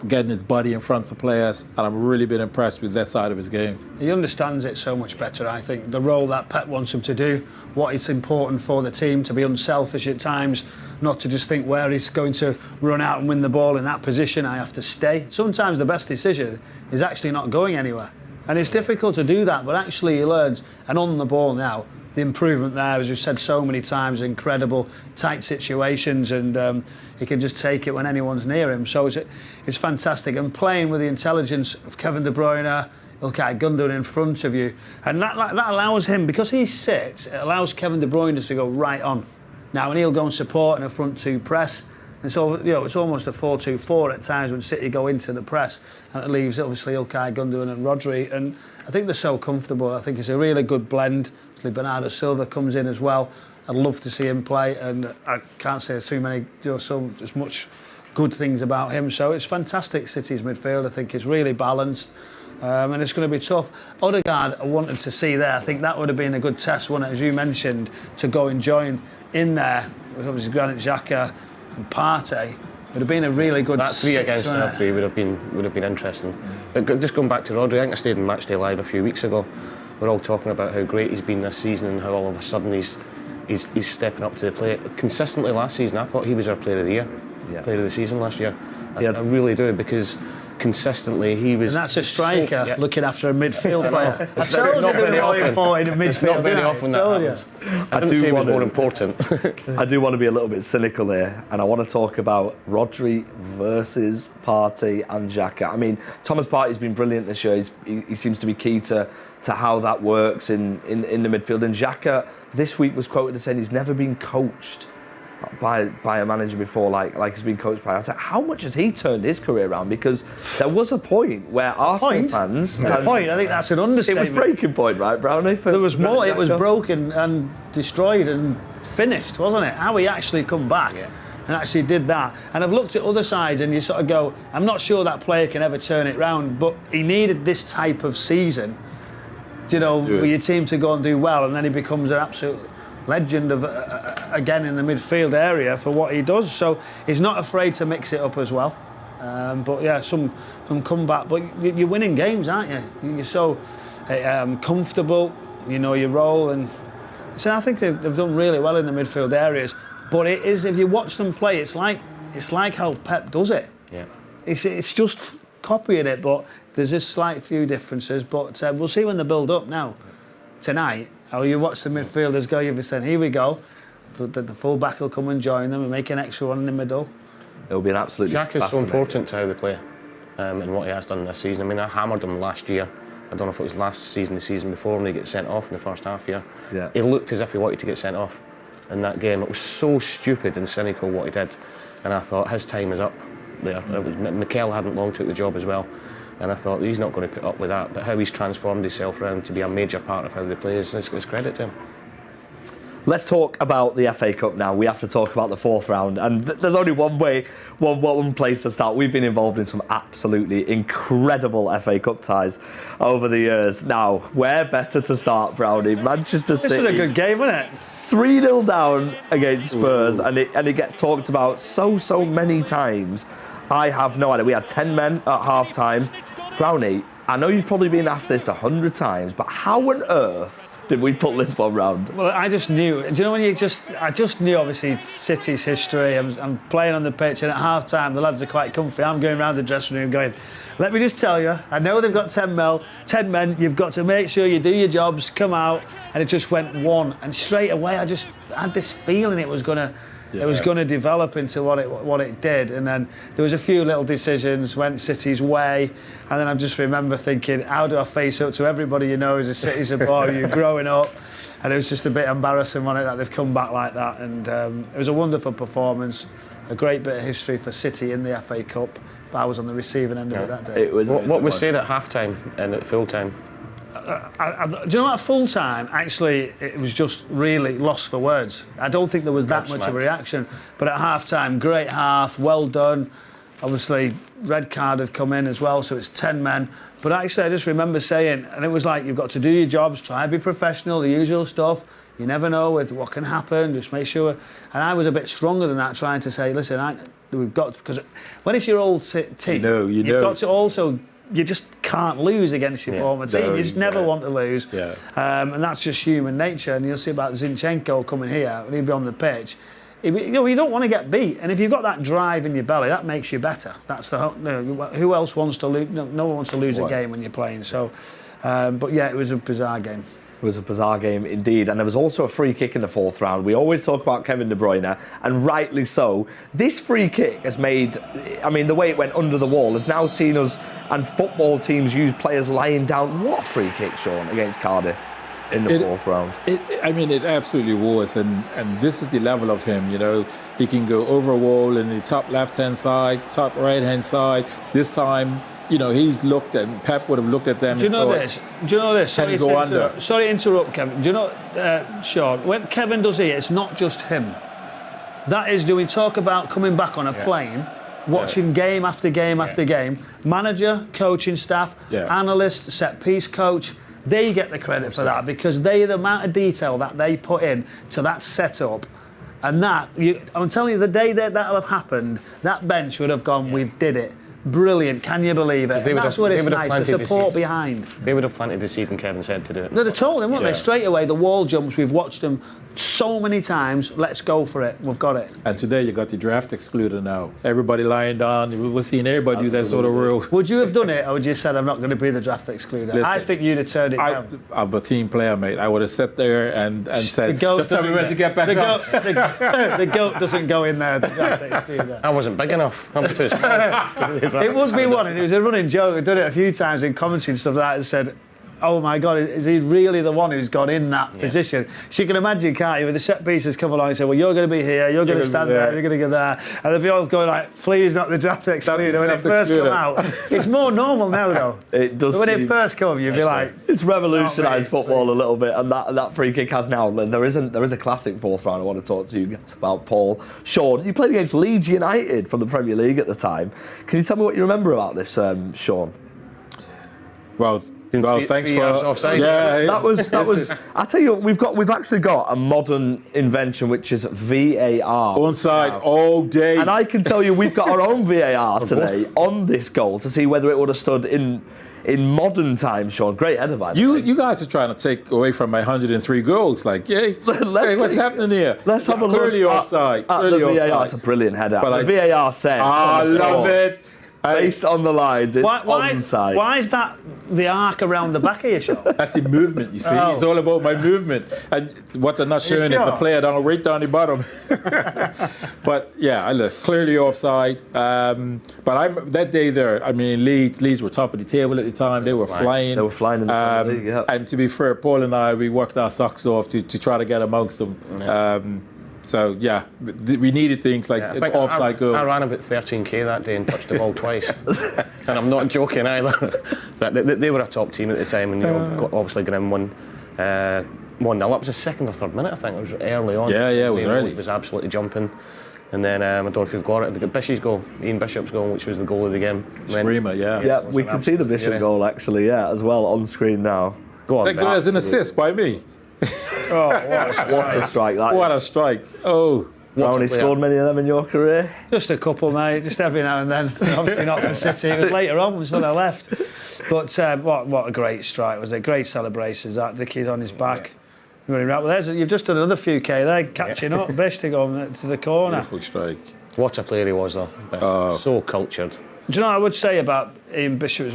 getting his body in front of players, and I've really been impressed with that side of his game. He understands it so much better, I think. The role that Pep wants him to do, what it's important for the team, to be unselfish at times, not to just think where he's going to run out and win the ball in that position, I have to stay. Sometimes the best decision is actually not going anywhere. And it's difficult to do that, but actually he learns, and on the ball now, the improvement there, as we've said so many times, incredible, tight situations, and he can just take it when anyone's near him. So it's fantastic. And playing with the intelligence of Kevin De Bruyne, Ilkay Gundogan in front of you, and that allows him, because he sits, it allows Kevin De Bruyne to go right on. Now, and he'll go and support in a front 2 press. And so, it's almost a 4-2-4 at times when City go into the press, and it leaves obviously Ilkay Gundogan and Rodri, and I think they're so comfortable. I think it's a really good blend. Bernardo Silva comes in as well. I'd love to see him play, and I can't say too many, as much good things about him. So it's fantastic. City's midfield, I think, is really balanced, and it's going to be tough. Odegaard, I wanted to see there. I think that would have been a good test, wouldn't it, as you mentioned, to go and join in there with obviously Granit Xhaka and Partey. Would have been a really good. That 3 against our 3 would have been interesting. But just going back to Rodri, I think I stayed in Matchday Live a few weeks ago. We're all talking about how great he's been this season and how all of a sudden he's stepping up to the plate. Consistently last season, I thought he was our player of the year, player of the season last year. I really do, because consistently he was. And that's a striker looking after a midfield player. I told you they were really important in midfield. It's not very often that happens. I didn't say it was more important. I do want to be a little bit cynical here, and I want to talk about Rodri versus Partey and Xhaka. I mean, Thomas Partey's been brilliant this year. He seems to be key to how that works in the midfield. And Xhaka this week was quoted as saying he's never been coached by a manager before like he's been coached by Arteta. How much has he turned his career around? Because there was a point where Arsenal fans... I think that's an understatement. It was breaking point, right, Brownie? There was more. It was broken and destroyed and finished, wasn't it? How he actually come back and actually did that. And I've looked at other sides and you sort of go, I'm not sure that player can ever turn it round, but he needed this type of season, for your team to go and do well, and then he becomes an absolute legend of again in the midfield area for what he does. So he's not afraid to mix it up as well. But yeah, some comeback. But you're winning games, aren't you? You're so comfortable. You know your role, and so I think they've done really well in the midfield areas. But it is, if you watch them play, it's like how Pep does it. Yeah. It's just copying it, but there's a slight few differences. But we'll see when they build up now. Tonight, how you watch the midfielders go, you'll be saying, here we go. The full-back will come and join them and make an extra one in the middle. It'll be an absolutely Jack is so important to how they play and what he has done this season. I mean, I hammered him last year. I don't know if it was last season, the season before, when he got sent off in the first half year. Yeah. He looked as if he wanted to get sent off in that game. It was so stupid and cynical what he did. And I thought, his time is up there. Mikel hadn't long took the job as well. And I thought, he's not going to put up with that. But how he's transformed himself around to be a major part of how they play is credit to him. Let's talk about the FA Cup now. We have to talk about the fourth round, and there's only one place to start. We've been involved in some absolutely incredible FA Cup ties over the years. Now, where better to start, Brownie? Manchester City. This was a good game, wasn't it? 3-0 down against Spurs, and it gets talked about so many times. I have no idea. We had 10 men at half-time. Brownie, I know you've probably been asked this 100 times, but how on earth did we put this one round? Well, I just knew. Do you know when I just knew, obviously, City's history. I'm playing on the pitch, and at half-time, the lads are quite comfy. I'm going around the dressing room going, let me just tell you, I know they've got 10 men, you've got to make sure you do your jobs, come out, and it just went 1. And straight away, I just had this feeling it was going to develop into what it did. And then there was a few little decisions, went City's way, and then I just remember thinking, how do I face up to everybody you know as a City supporter, you're growing up? And it was just a bit embarrassing, wasn't it, that they've come back like that. And it was a wonderful performance, a great bit of history for City in the FA Cup. But I was on the receiving end of it that day. What was said at half-time and at full-time? Do you know, at full time, actually, it was just really lost for words. I don't think there was that much of a reaction. But at half time, great half, well done. Obviously, red card had come in as well, so it's 10 men. But actually, I just remember saying, and it was like, you've got to do your jobs, try and be professional, the usual stuff. You never know what can happen, just make sure. And I was a bit stronger than that, trying to say, listen, we've got, because when it's your old team, you've got to also. You just can't lose against your former team. You just never want to lose. Yeah. And that's just human nature. And you'll see about Zinchenko coming here, and he'll be on the pitch. You don't want to get beat. And if you've got that drive in your belly, that makes you better. That's who else wants to lose? No one wants to lose a game when you're playing. So, but yeah, it was a bizarre game. It was a bizarre game indeed, and there was also a free kick in the fourth round. We always talk about Kevin De Bruyne, and rightly so. This free kick has made, I mean, the way it went under the wall has now seen us and football teams use players lying down. What a free kick, Shaun, against Cardiff in the fourth round. It absolutely was, and this is the level of him, you know. He can go over a wall in the top left-hand side, top right-hand side. This time, you know, he's looked at, Pep would have looked at them. Do you know this? Sorry to interrupt, Kevin. Do you know, Shaun, when Kevin does it, it's not just him. That is, do we talk about coming back on a plane, watching game after game after game, manager, coaching staff, analyst, set-piece coach, they get the credit for that, because the amount of detail that they put in to that setup. And that, I'm telling you, the day that will have happened, that bench would have gone, we did it. Brilliant, can you believe it? And that's what it's nice, the support behind. They would have planted the seed and Kevin said to do it. They told them, weren't they? Straight away, the wall jumps, we've watched them so many times, let's go for it, we've got it. And today you got the draft excluder now. Everybody lying down, we're seeing everybody do that sort of rule. Would you have done it, or would you have said, I'm not going to be the draft excluder? Listen, I think you'd have turned it down. I'm a team player, mate. I would have sat there and said, just tell me when to get back up. The goat doesn't go in there, the draft excluder. I wasn't big enough. I'm too small. It was me one, and it was a running joke. I've done it a few times in commentary and stuff like that, and said, oh my God, is he really the one who's got in that position? So you can imagine, can't you, with the set pieces come along and say, well, you're going to be here, you're going to stand there, you're going to go there. And they'll be all going like, please not the draft excluder. When it first come out, it's more normal now, though. It does. But when it first come, you'd be like... It's revolutionised football a little bit, and that free kick has now... There is a classic fourth round I want to talk to you about, Paul. Shaun, you played against Leeds United from the Premier League at the time. Can you tell me what you remember about this, Shaun? Well, thanks for offside. Yeah, that was. I tell you, we've actually got a modern invention, which is VAR. Onside all day. And I can tell you, we've got our own VAR today on this goal to see whether it would have stood in modern times. Shaun, great header by the way. You guys are trying to take away from my 103 goals. Like, what's happening here? Let's have a look. Clearly offside. The VAR. It's a brilliant header. But the VAR says. I love it. Based on the lines, it's onside. Why is that the arc around the back of your shot? That's the movement, you see. Oh. It's all about my movement. And what they're not showing is the player right down the bottom. But yeah, I look clearly offside. But that day there, I mean, Leeds were top of the table at the time. They were flying. They were flying in the league, yeah. And to be fair, Paul and I, we worked our socks off to try to get amongst them. Yeah. So, yeah, we needed things like offside goal. I ran about 13k that day and touched the ball twice. And I'm not joking either. They were a top team at the time, and obviously Grim won 1-0. That was the second or third minute, I think. It was early on. Yeah, it was early. It was absolutely jumping. And then I don't know if you've got it. Have you got Bishop's goal? Ian Bishop's goal, which was the goal of the game. Screamer, yeah. Yeah, we can see the Bishop goal actually, as well on screen now. Go on. That was an assist by me. What a strike that! What a strike! Oh. Only scored many of them in your career? Just a couple, mate. Just every now and then. Obviously not for City. It was later on when I left. But what a great strike was it? Great celebrations. That Dickie's on his back. You've just done another few K there, catching up. Bish to go to the corner. Beautiful strike. What a player he was, though. So cultured. Do you know what I would say about Ian Bishop?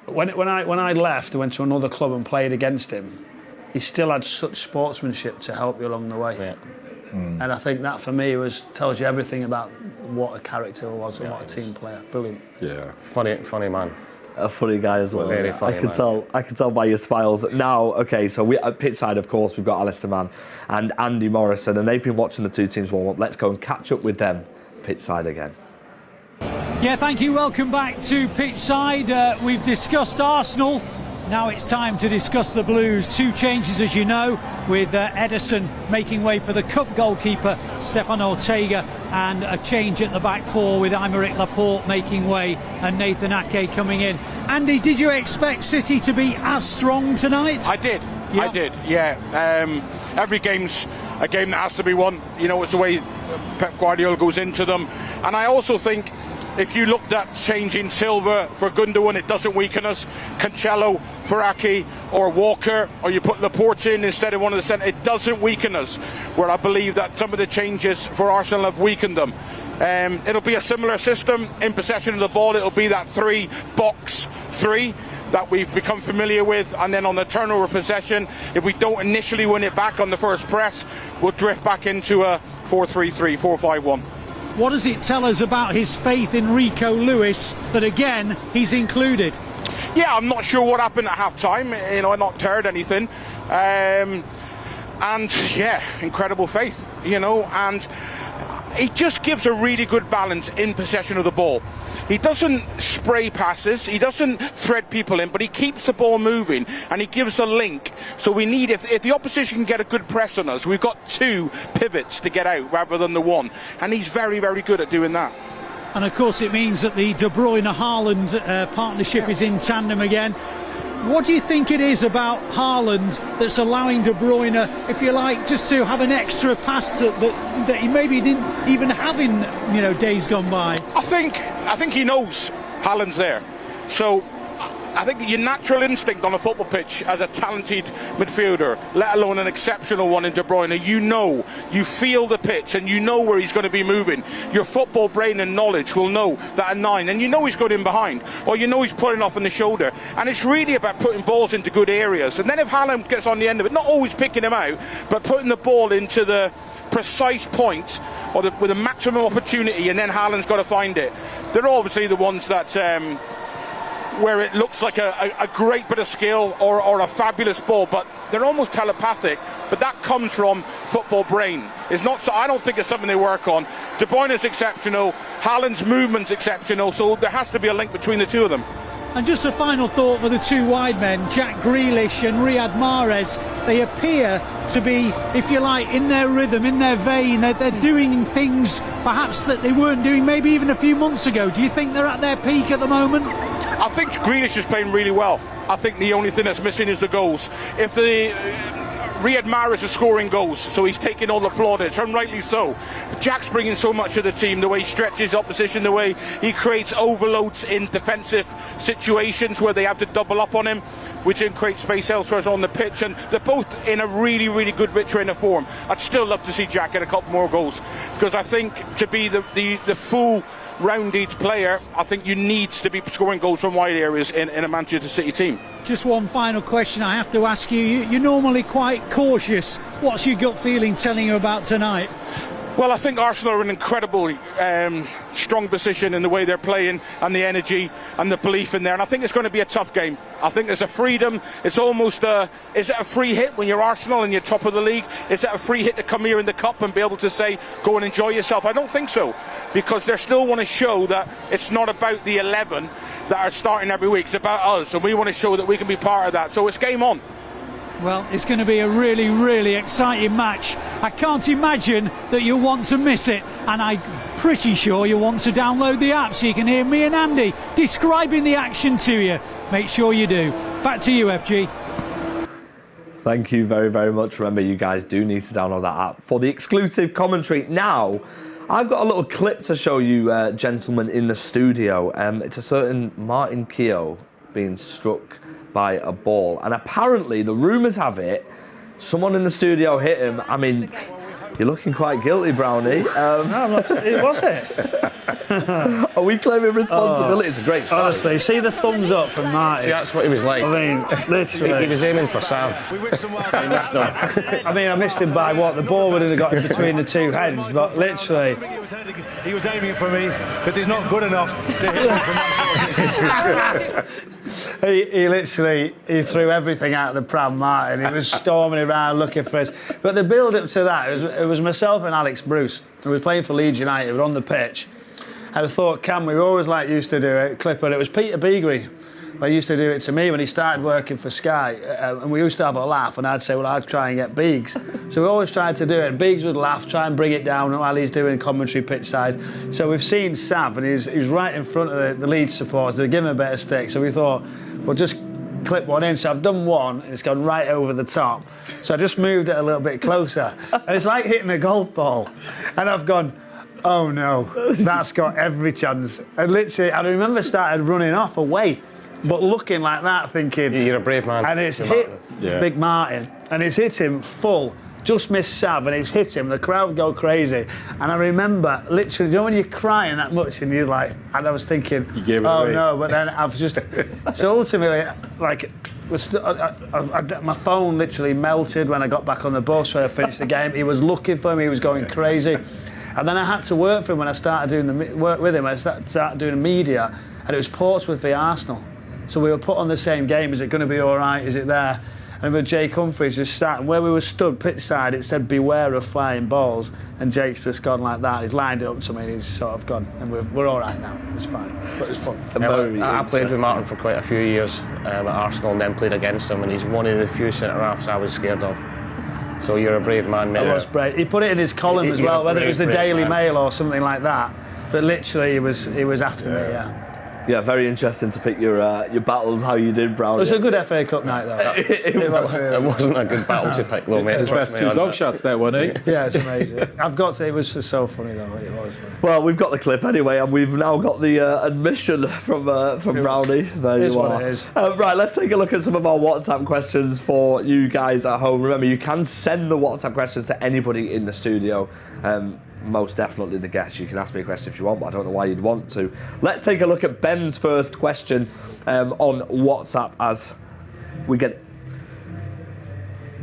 When I left, I went to another club and played against him. He still had such sportsmanship to help you along the way. Yeah. And I think that for me tells you everything about what a character was and what a team player. Brilliant. Yeah. Funny man. A funny guy as well. Very funny. I can tell by your smiles. Now, okay, so we at pitchside, of course, we've got Alistair Mann and Andy Morrison, and they've been watching the two teams warm up. Let's go and catch up with them pitchside again. Yeah, thank you. Welcome back to pitchside. We've discussed Arsenal. Now it's time to discuss the Blues. Two changes, as you know, with Ederson making way for the Cup goalkeeper, Stefan Ortega, and a change at the back four with Aymeric Laporte making way and Nathan Ake coming in. Andy, did you expect City to be as strong tonight? I did. Yeah. Every game's a game that has to be won. You know, it's the way Pep Guardiola goes into them. And I also think if you looked at changing Silva for Gundogan, it doesn't weaken us. Cancelo for Ake or Walker, or you put Laporte in instead of one of the centre, it doesn't weaken us. Where I believe that some of the changes for Arsenal have weakened them. It'll be a similar system in possession of the ball. It'll be that 3-box-3 that we've become familiar with, and then on the turnover possession, if we don't initially win it back on the first press, we'll drift back into a 4-3-3, 4-5-1. What does it tell us about his faith in Rico Lewis that again he's included? Yeah, I'm not sure what happened at half-time. You know, I've not heard anything. And yeah, incredible faith, you know, and he just gives a really good balance in possession of the ball. He doesn't spray passes, he doesn't thread people in, but he keeps the ball moving and he gives a link. So we need, if the opposition can get a good press on us, we've got two pivots to get out rather than the one. And he's very, very good at doing that. And of course it means that the De Bruyne-Haaland partnership is in tandem again. What do you think it is about Haaland that's allowing De Bruyne, if you like, just to have an extra pass that he maybe didn't even have in, you know, days gone by? I think he knows Haaland's there. So I think your natural instinct on a football pitch as a talented midfielder, let alone an exceptional one in De Bruyne, you feel the pitch and you know where he's going to be moving. Your football brain and knowledge will know that a 9, and you know he's got in behind, or you know he's putting off on the shoulder. And it's really about putting balls into good areas. And then if Haaland gets on the end of it, not always picking him out, but putting the ball into the precise point or with a maximum opportunity, and then Haaland's got to find it. They're obviously the ones that where it looks like a great bit of skill or a fabulous ball, but they're almost telepathic. But that comes from football brain. It's not. So I don't think it's something they work on. De Bruyne is exceptional. Haaland's movement's exceptional. So there has to be a link between the two of them. And just a final thought for the two wide men, Jack Grealish and Riyad Mahrez. They appear to be, if you like, in their rhythm, in their vein. They're doing things perhaps that they weren't doing maybe even a few months ago. Do you think they're at their peak at the moment? I think Grealish is playing really well. I think the only thing that's missing is the goals. If the Riyad Mahrez is scoring goals, so he's taking all the plaudits, and rightly so. Jack's bringing so much to the team, the way he stretches opposition, the way he creates overloads in defensive situations where they have to double up on him, which then creates space elsewhere on the pitch. And they're both in a really, really good train of form. I'd still love to see Jack get a couple more goals, because I think to be the full rounded player, I think you need to be scoring goals from wide areas in a Manchester City team. Just one final question I have to ask you. You're normally quite cautious. What's your gut feeling telling you about tonight? Well, I think Arsenal are in an incredibly strong position in the way they're playing and the energy and the belief in there. And I think it's going to be a tough game. I think there's a freedom. It's almost is it a free hit when you're Arsenal and you're top of the league? Is it a free hit to come here in the cup and be able to say, go and enjoy yourself? I don't think so, because they still want to show that it's not about the 11 that are starting every week. It's about us, and we want to show that we can be part of that. So it's game on. Well, it's going to be a really, really exciting match. I can't imagine that you'll want to miss it, and I'm pretty sure you'll want to download the app so you can hear me and Andy describing the action to you. Make sure you do. Back to you, FG. Thank you very, very much. Remember, you guys do need to download that app for the exclusive commentary. Now, I've got a little clip to show you, gentlemen, in the studio. It's a certain Martin Keough being struck by a ball, and apparently the rumours have it someone in the studio hit him. I mean, you're looking quite guilty, Brownie. No, I'm not. Was it? Are we claiming responsibility? It's a great try. Honestly, see the thumbs up from Martin. See, that's what he was like. I mean, literally. He was aiming for Sav. I mean, I missed him by what? The ball would have got in between the two heads, but literally. He was aiming for me because he's not good enough to hit me from that sort of He literally threw everything out of the pram, Martin. He was storming around looking for us. But the build-up to that, it was myself and Alex Bruce. We were playing for Leeds United. We were on the pitch. And I thought, we always used to do it, Clipper. And it was Peter Beagrie. I used to do it to me when he started working for Sky, and we used to have a laugh, and I'd say, well, I'd try and get Beegs. So we always tried to do it, and Beegs would laugh, try and bring it down while he's doing commentary pitch side. So we've seen Sav, and he's right in front of the Leeds supporters. They're giving him a bit of stick, so we thought, we'll just clip one in. So I've done one, and it's gone right over the top. So I just moved it a little bit closer, and it's like hitting a golf ball. And I've gone, oh no, that's got every chance. And literally, I remember started running off away. But looking like that, thinking... You're a brave man. And it's hit Big Martin, and it's hit him full. Just missed Sav, and it's hit him. The crowd go crazy. And I remember, literally, you know when you're crying that much, and you're like... And I was thinking, you gave it away. No, but then I've just... So ultimately, my phone literally melted when I got back on the bus when I finished the game. He was looking for me, he was going crazy. And then I had to work for him when I started doing the work with him. I started doing the media, and it was Portsmouth v Arsenal. So we were put on the same game. Is it going to be all right? Is it there? And I remember Jake Humphries just starting where we were stood pitch side. It said beware of flying balls, and Jake's just gone like that. He's lined it up to me, and he's sort of gone. And we're all right now. It's fine, but it's fun. I played with Martin for quite a few years at Arsenal, and then played against him. And he's one of the few centre halves I was scared of. So you're a brave man, mate. I was brave. He put it in his column as well, whether it was the Daily Mail or something like that. But literally, he was after me. Yeah. Yeah, very interesting to pick your battles, how you did, Brown. It was a good FA Cup night, though. It wasn't a good battle to pick, though, mate. His best two golf shots there, wasn't it? Yeah, it's amazing. I've got to. It was just so funny, though. It was. Well, we've got the clip anyway, and we've now got the admission from Brownie. There you are. What it is. Right, let's take a look at some of our WhatsApp questions for you guys at home. Remember, you can send the WhatsApp questions to anybody in the studio. Most definitely the guest. You can ask me a question if you want, but I don't know why you'd want to. Let's take a look at Ben's first question on WhatsApp as we get it.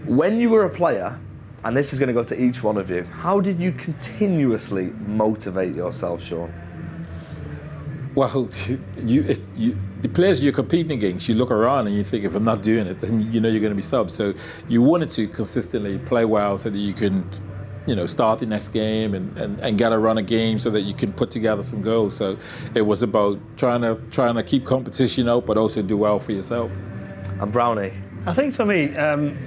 When you were a player, and this is going to go to each one of you, how did you continuously motivate yourself, Shaun? Well, the players you're competing against, you look around and you think, if I'm not doing it, then you know you're going to be subbed. So you wanted to consistently play well so that you can start the next game and get a run of games so that you can put together some goals. So it was about trying to keep competition out, but also do well for yourself. And Brownie? I think for me,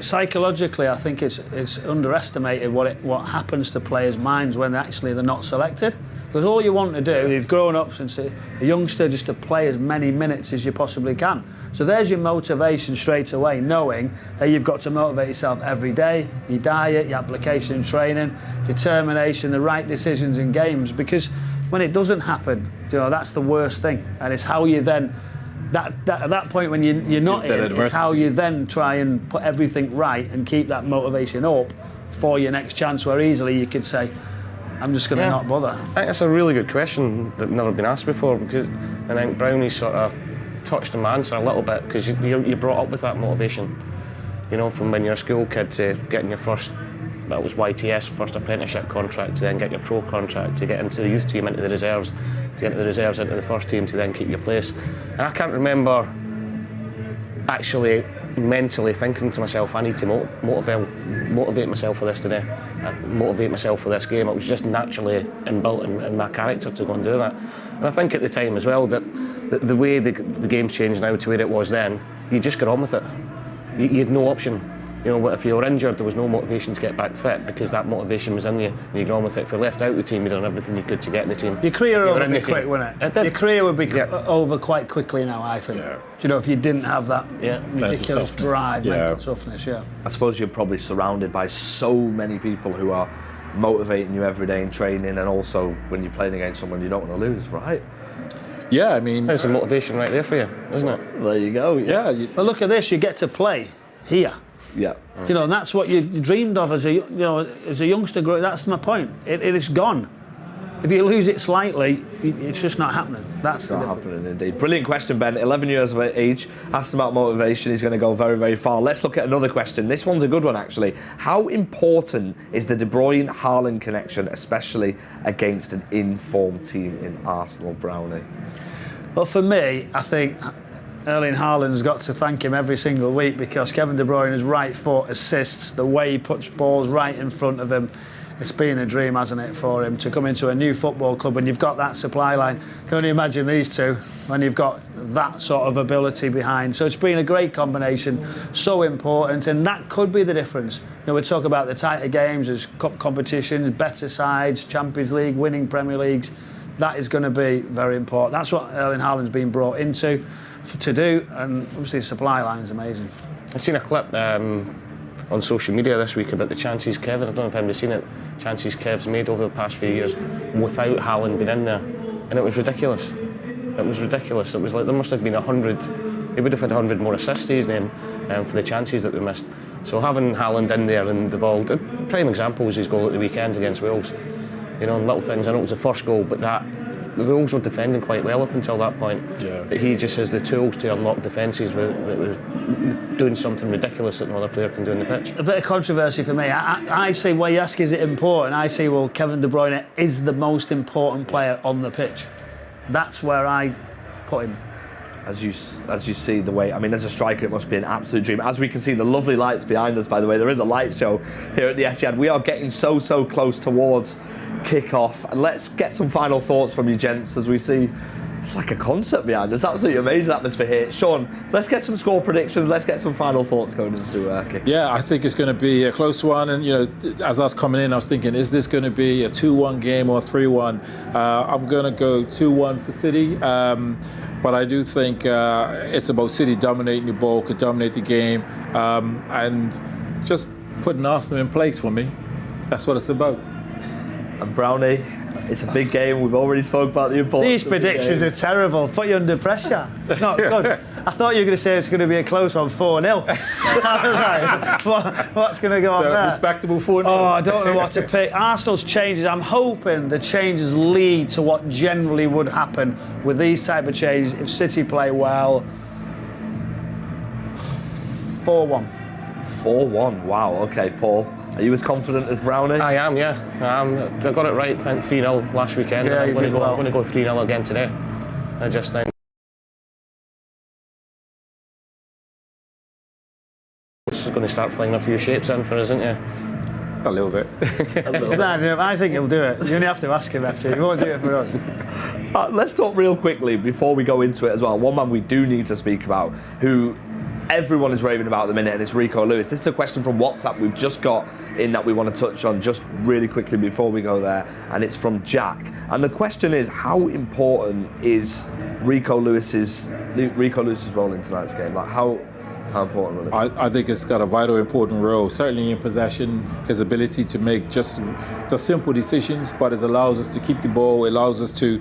psychologically, I think it's underestimated what happens to players' minds when they're not selected. Because all you want to do, you've grown up since a youngster, just to play as many minutes as you possibly can. So there's your motivation straight away, knowing that you've got to motivate yourself every day, your diet, your application and training, determination, the right decisions in games. Because when it doesn't happen, that's the worst thing. And it's how you then, at that point when you're not in, it's how you then try and put everything right and keep that motivation up for your next chance, where easily you could say, I'm just going to not bother. I think that's a really good question that's never been asked before, because I think Brownie sort of touched on my answer a little bit, because you're brought up with that motivation, from when you're a school kid to getting your first, that was YTS, first apprenticeship contract, to then get your pro contract, to get into the youth team, into the reserves, to get into the reserves, into the first team, to then keep your place. And I can't remember actually mentally thinking to myself, I need to motivate myself for this today, motivate myself for this game. It was just naturally inbuilt in my character to go and do that. And I think at the time as well that the way the game's changed now to where it was then, you just got on with it. You had no option. You know, if you were injured, there was no motivation to get back fit because that motivation was in you and you got on with it. If you're left out of the team, you've done everything you could to get in the team. Your career would be quick, wouldn't it? Your career would be over quite quickly now, I think. Yeah. Do you know, if you didn't have that ridiculous drive, mental toughness, I suppose you're probably surrounded by so many people who are motivating you every day in training, and also when you're playing against someone you don't want to lose, right? Yeah, I mean... There's a motivation right there for you, isn't it? There you go. Yeah. But look at this, you get to play here. Yeah. You know, and that's what you dreamed of as a youngster. That's my point. It is gone. If you lose it slightly, it's just not happening. That's not happening indeed. Brilliant question, Ben. 11 years of age, asked about motivation. He's going to go very, very far. Let's look at another question. This one's a good one, actually. How important is the De Bruyne-Haaland connection, especially against an in-form team in Arsenal, Brownie? Well, for me, I think Erling Haaland's got to thank him every single week, because Kevin De Bruyne's right foot assists, the way he puts balls right in front of him. It's been a dream, hasn't it, for him to come into a new football club when you've got that supply line. Can only imagine these two when you've got that sort of ability behind. So it's been a great combination, so important, and that could be the difference. You know, we talk about the tighter games, there's cup competitions, better sides, Champions League, winning Premier Leagues. That is going to be very important. That's what Erling Haaland's been brought into to do, and obviously the supply line is amazing. I've seen a clip on social media this week about the chances Kevin, I don't know if anybody's seen it, chances Kev's made over the past few years without Haaland being in there, and it was ridiculous. It was ridiculous. It was like there must have been 100, he would have had 100 more assists to his name for the chances that we missed. So having Haaland in there and the ball, the prime example was his goal at the weekend against Wales. You know, and little things, I know it was the first goal, but the Wales were defending quite well up until that point. Yeah. But he just has the tools to unlock defences with doing something ridiculous that no other player can do on the pitch. A bit of controversy for me. I say, well, you ask, is it important? I say, well, Kevin De Bruyne is the most important player on the pitch. That's where I put him. As you see the way, I mean, as a striker, it must be an absolute dream. As we can see the lovely lights behind us, by the way, there is a light show here at the Etihad. We are getting so close towards kick-off. And let's get some final thoughts from you, gents, as we see it's like a concert behind us. Absolutely amazing atmosphere here. Shaun, let's get some score predictions. Let's get some final thoughts going into kick. Yeah, I think it's going to be a close one. And, you know, as I was coming in, I was thinking, is this going to be a 2-1 game or a 3-1? I'm going to go 2-1 for City. But I do think it's about City dominating the ball, could dominate the game, and just putting Arsenal in place for me. That's what it's about. And Brownie, it's a big game. We've already spoke about the importance. These predictions are terrible. Put you under pressure. It's not good. I thought you were going to say it's going to be a close one, 4-0. I was like, what's going to go on there? Respectable 4-0. Oh, I don't know what to pick. Arsenal's changes, I'm hoping the changes lead to what generally would happen with these type of changes if City play well. 4-1. 4-1, wow. Okay, Paul. Are you as confident as Brownie? I am, yeah. I got it right, I think 3-0 last weekend. Yeah, I'm going to go 3-0 again today. I just think it's going to start flying a few shapes in for us, isn't it? A little bit. I think he'll do it. You only have to ask him after. He won't do it for us. Let's talk real quickly before we go into it as well. One man we do need to speak about, who everyone is raving about at the minute, and it's Rico Lewis. This is a question from WhatsApp we've just got in that we want to touch on just really quickly before we go there, and it's from Jack. And the question is, how important is Rico Lewis's role in tonight's game? Like, how important will it be? I think it's got a vital, important role. Certainly in possession, his ability to make just the simple decisions, but it allows us to keep the ball, it allows us to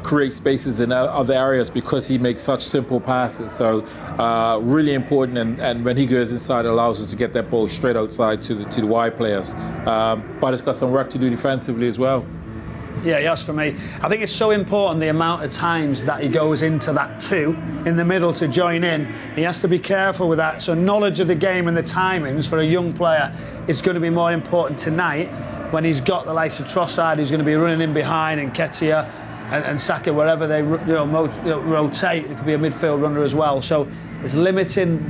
create spaces in other areas because he makes such simple passes. So really important, and when he goes inside, it allows us to get that ball straight outside to the wide players. But it's got some work to do defensively as well. Yeah, yes, for me. I think it's so important the amount of times that he goes into that 2 in the middle to join in. He has to be careful with that. So knowledge of the game and the timings for a young player is going to be more important tonight when he's got the likes of Trossard, who's going to be running in behind, and Ketia and Saka, wherever they rotate. It could be a midfield runner as well. So it's limiting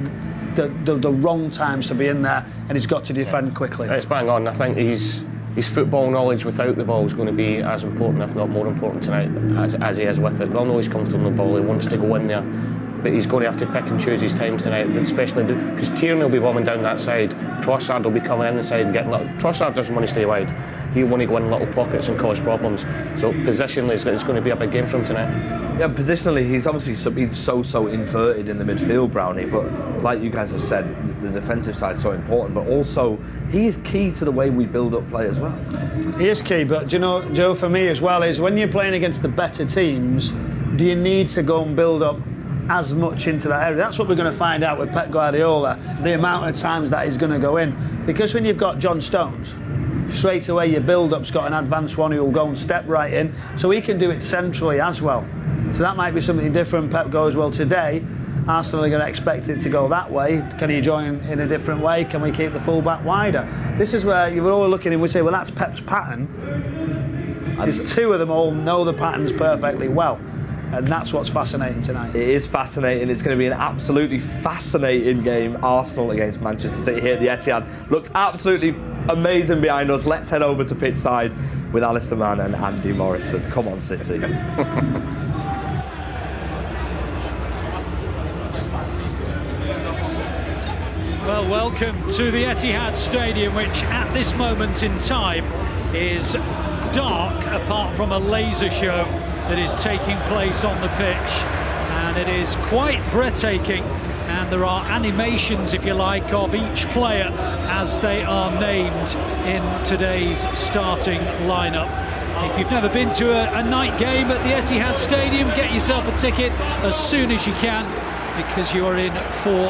the wrong times to be in there, and he's got to defend quickly. It's bang on. I think his football knowledge without the ball is going to be as important, if not more important tonight, as he is with it. We'll know he's comfortable in the ball. He wants to go in there, but he's going to have to pick and choose his times tonight, especially because Tierney will be bombing down that side. Trossard will be coming in the side and getting Trossard doesn't want to stay wide. He'll want to go in little pockets and cause problems. So positionally, it's going to be a big game for him tonight. Yeah, positionally, he's obviously been so inverted in the midfield, Brownie. But like you guys have said, the defensive side is so important. But also, he is key to the way we build up play as well. He is key, but do you know, Joe, for me as well, is when you're playing against the better teams, do you need to go and build up as much into that area? That's what we're going to find out with Pep Guardiola, the amount of times that he's going to go in. Because when you've got John Stones, straight away your build-up's got an advanced one who will go and step right in, so he can do it centrally as well. So that might be something different. Pep goes, well, today Arsenal are going to expect it to go that way. Can he join in a different way? Can we keep the full-back wider? This is where you were all looking and we say, well, that's Pep's pattern. There's two of them all know the patterns perfectly well. And that's what's fascinating tonight. It is fascinating. It's going to be an absolutely fascinating game. Arsenal against Manchester City here at the Etihad. Looks absolutely amazing behind us. Let's head over to pitch side with Alistair Mann and Andy Morrison. Come on, City. Well, welcome to the Etihad Stadium, which at this moment in time is dark apart from a laser show that is taking place on the pitch, and it is quite breathtaking, and there are animations, if you like, of each player as they are named in today's starting lineup. If you've never been to a night game at the Etihad Stadium, get yourself a ticket as soon as you can, because you are in for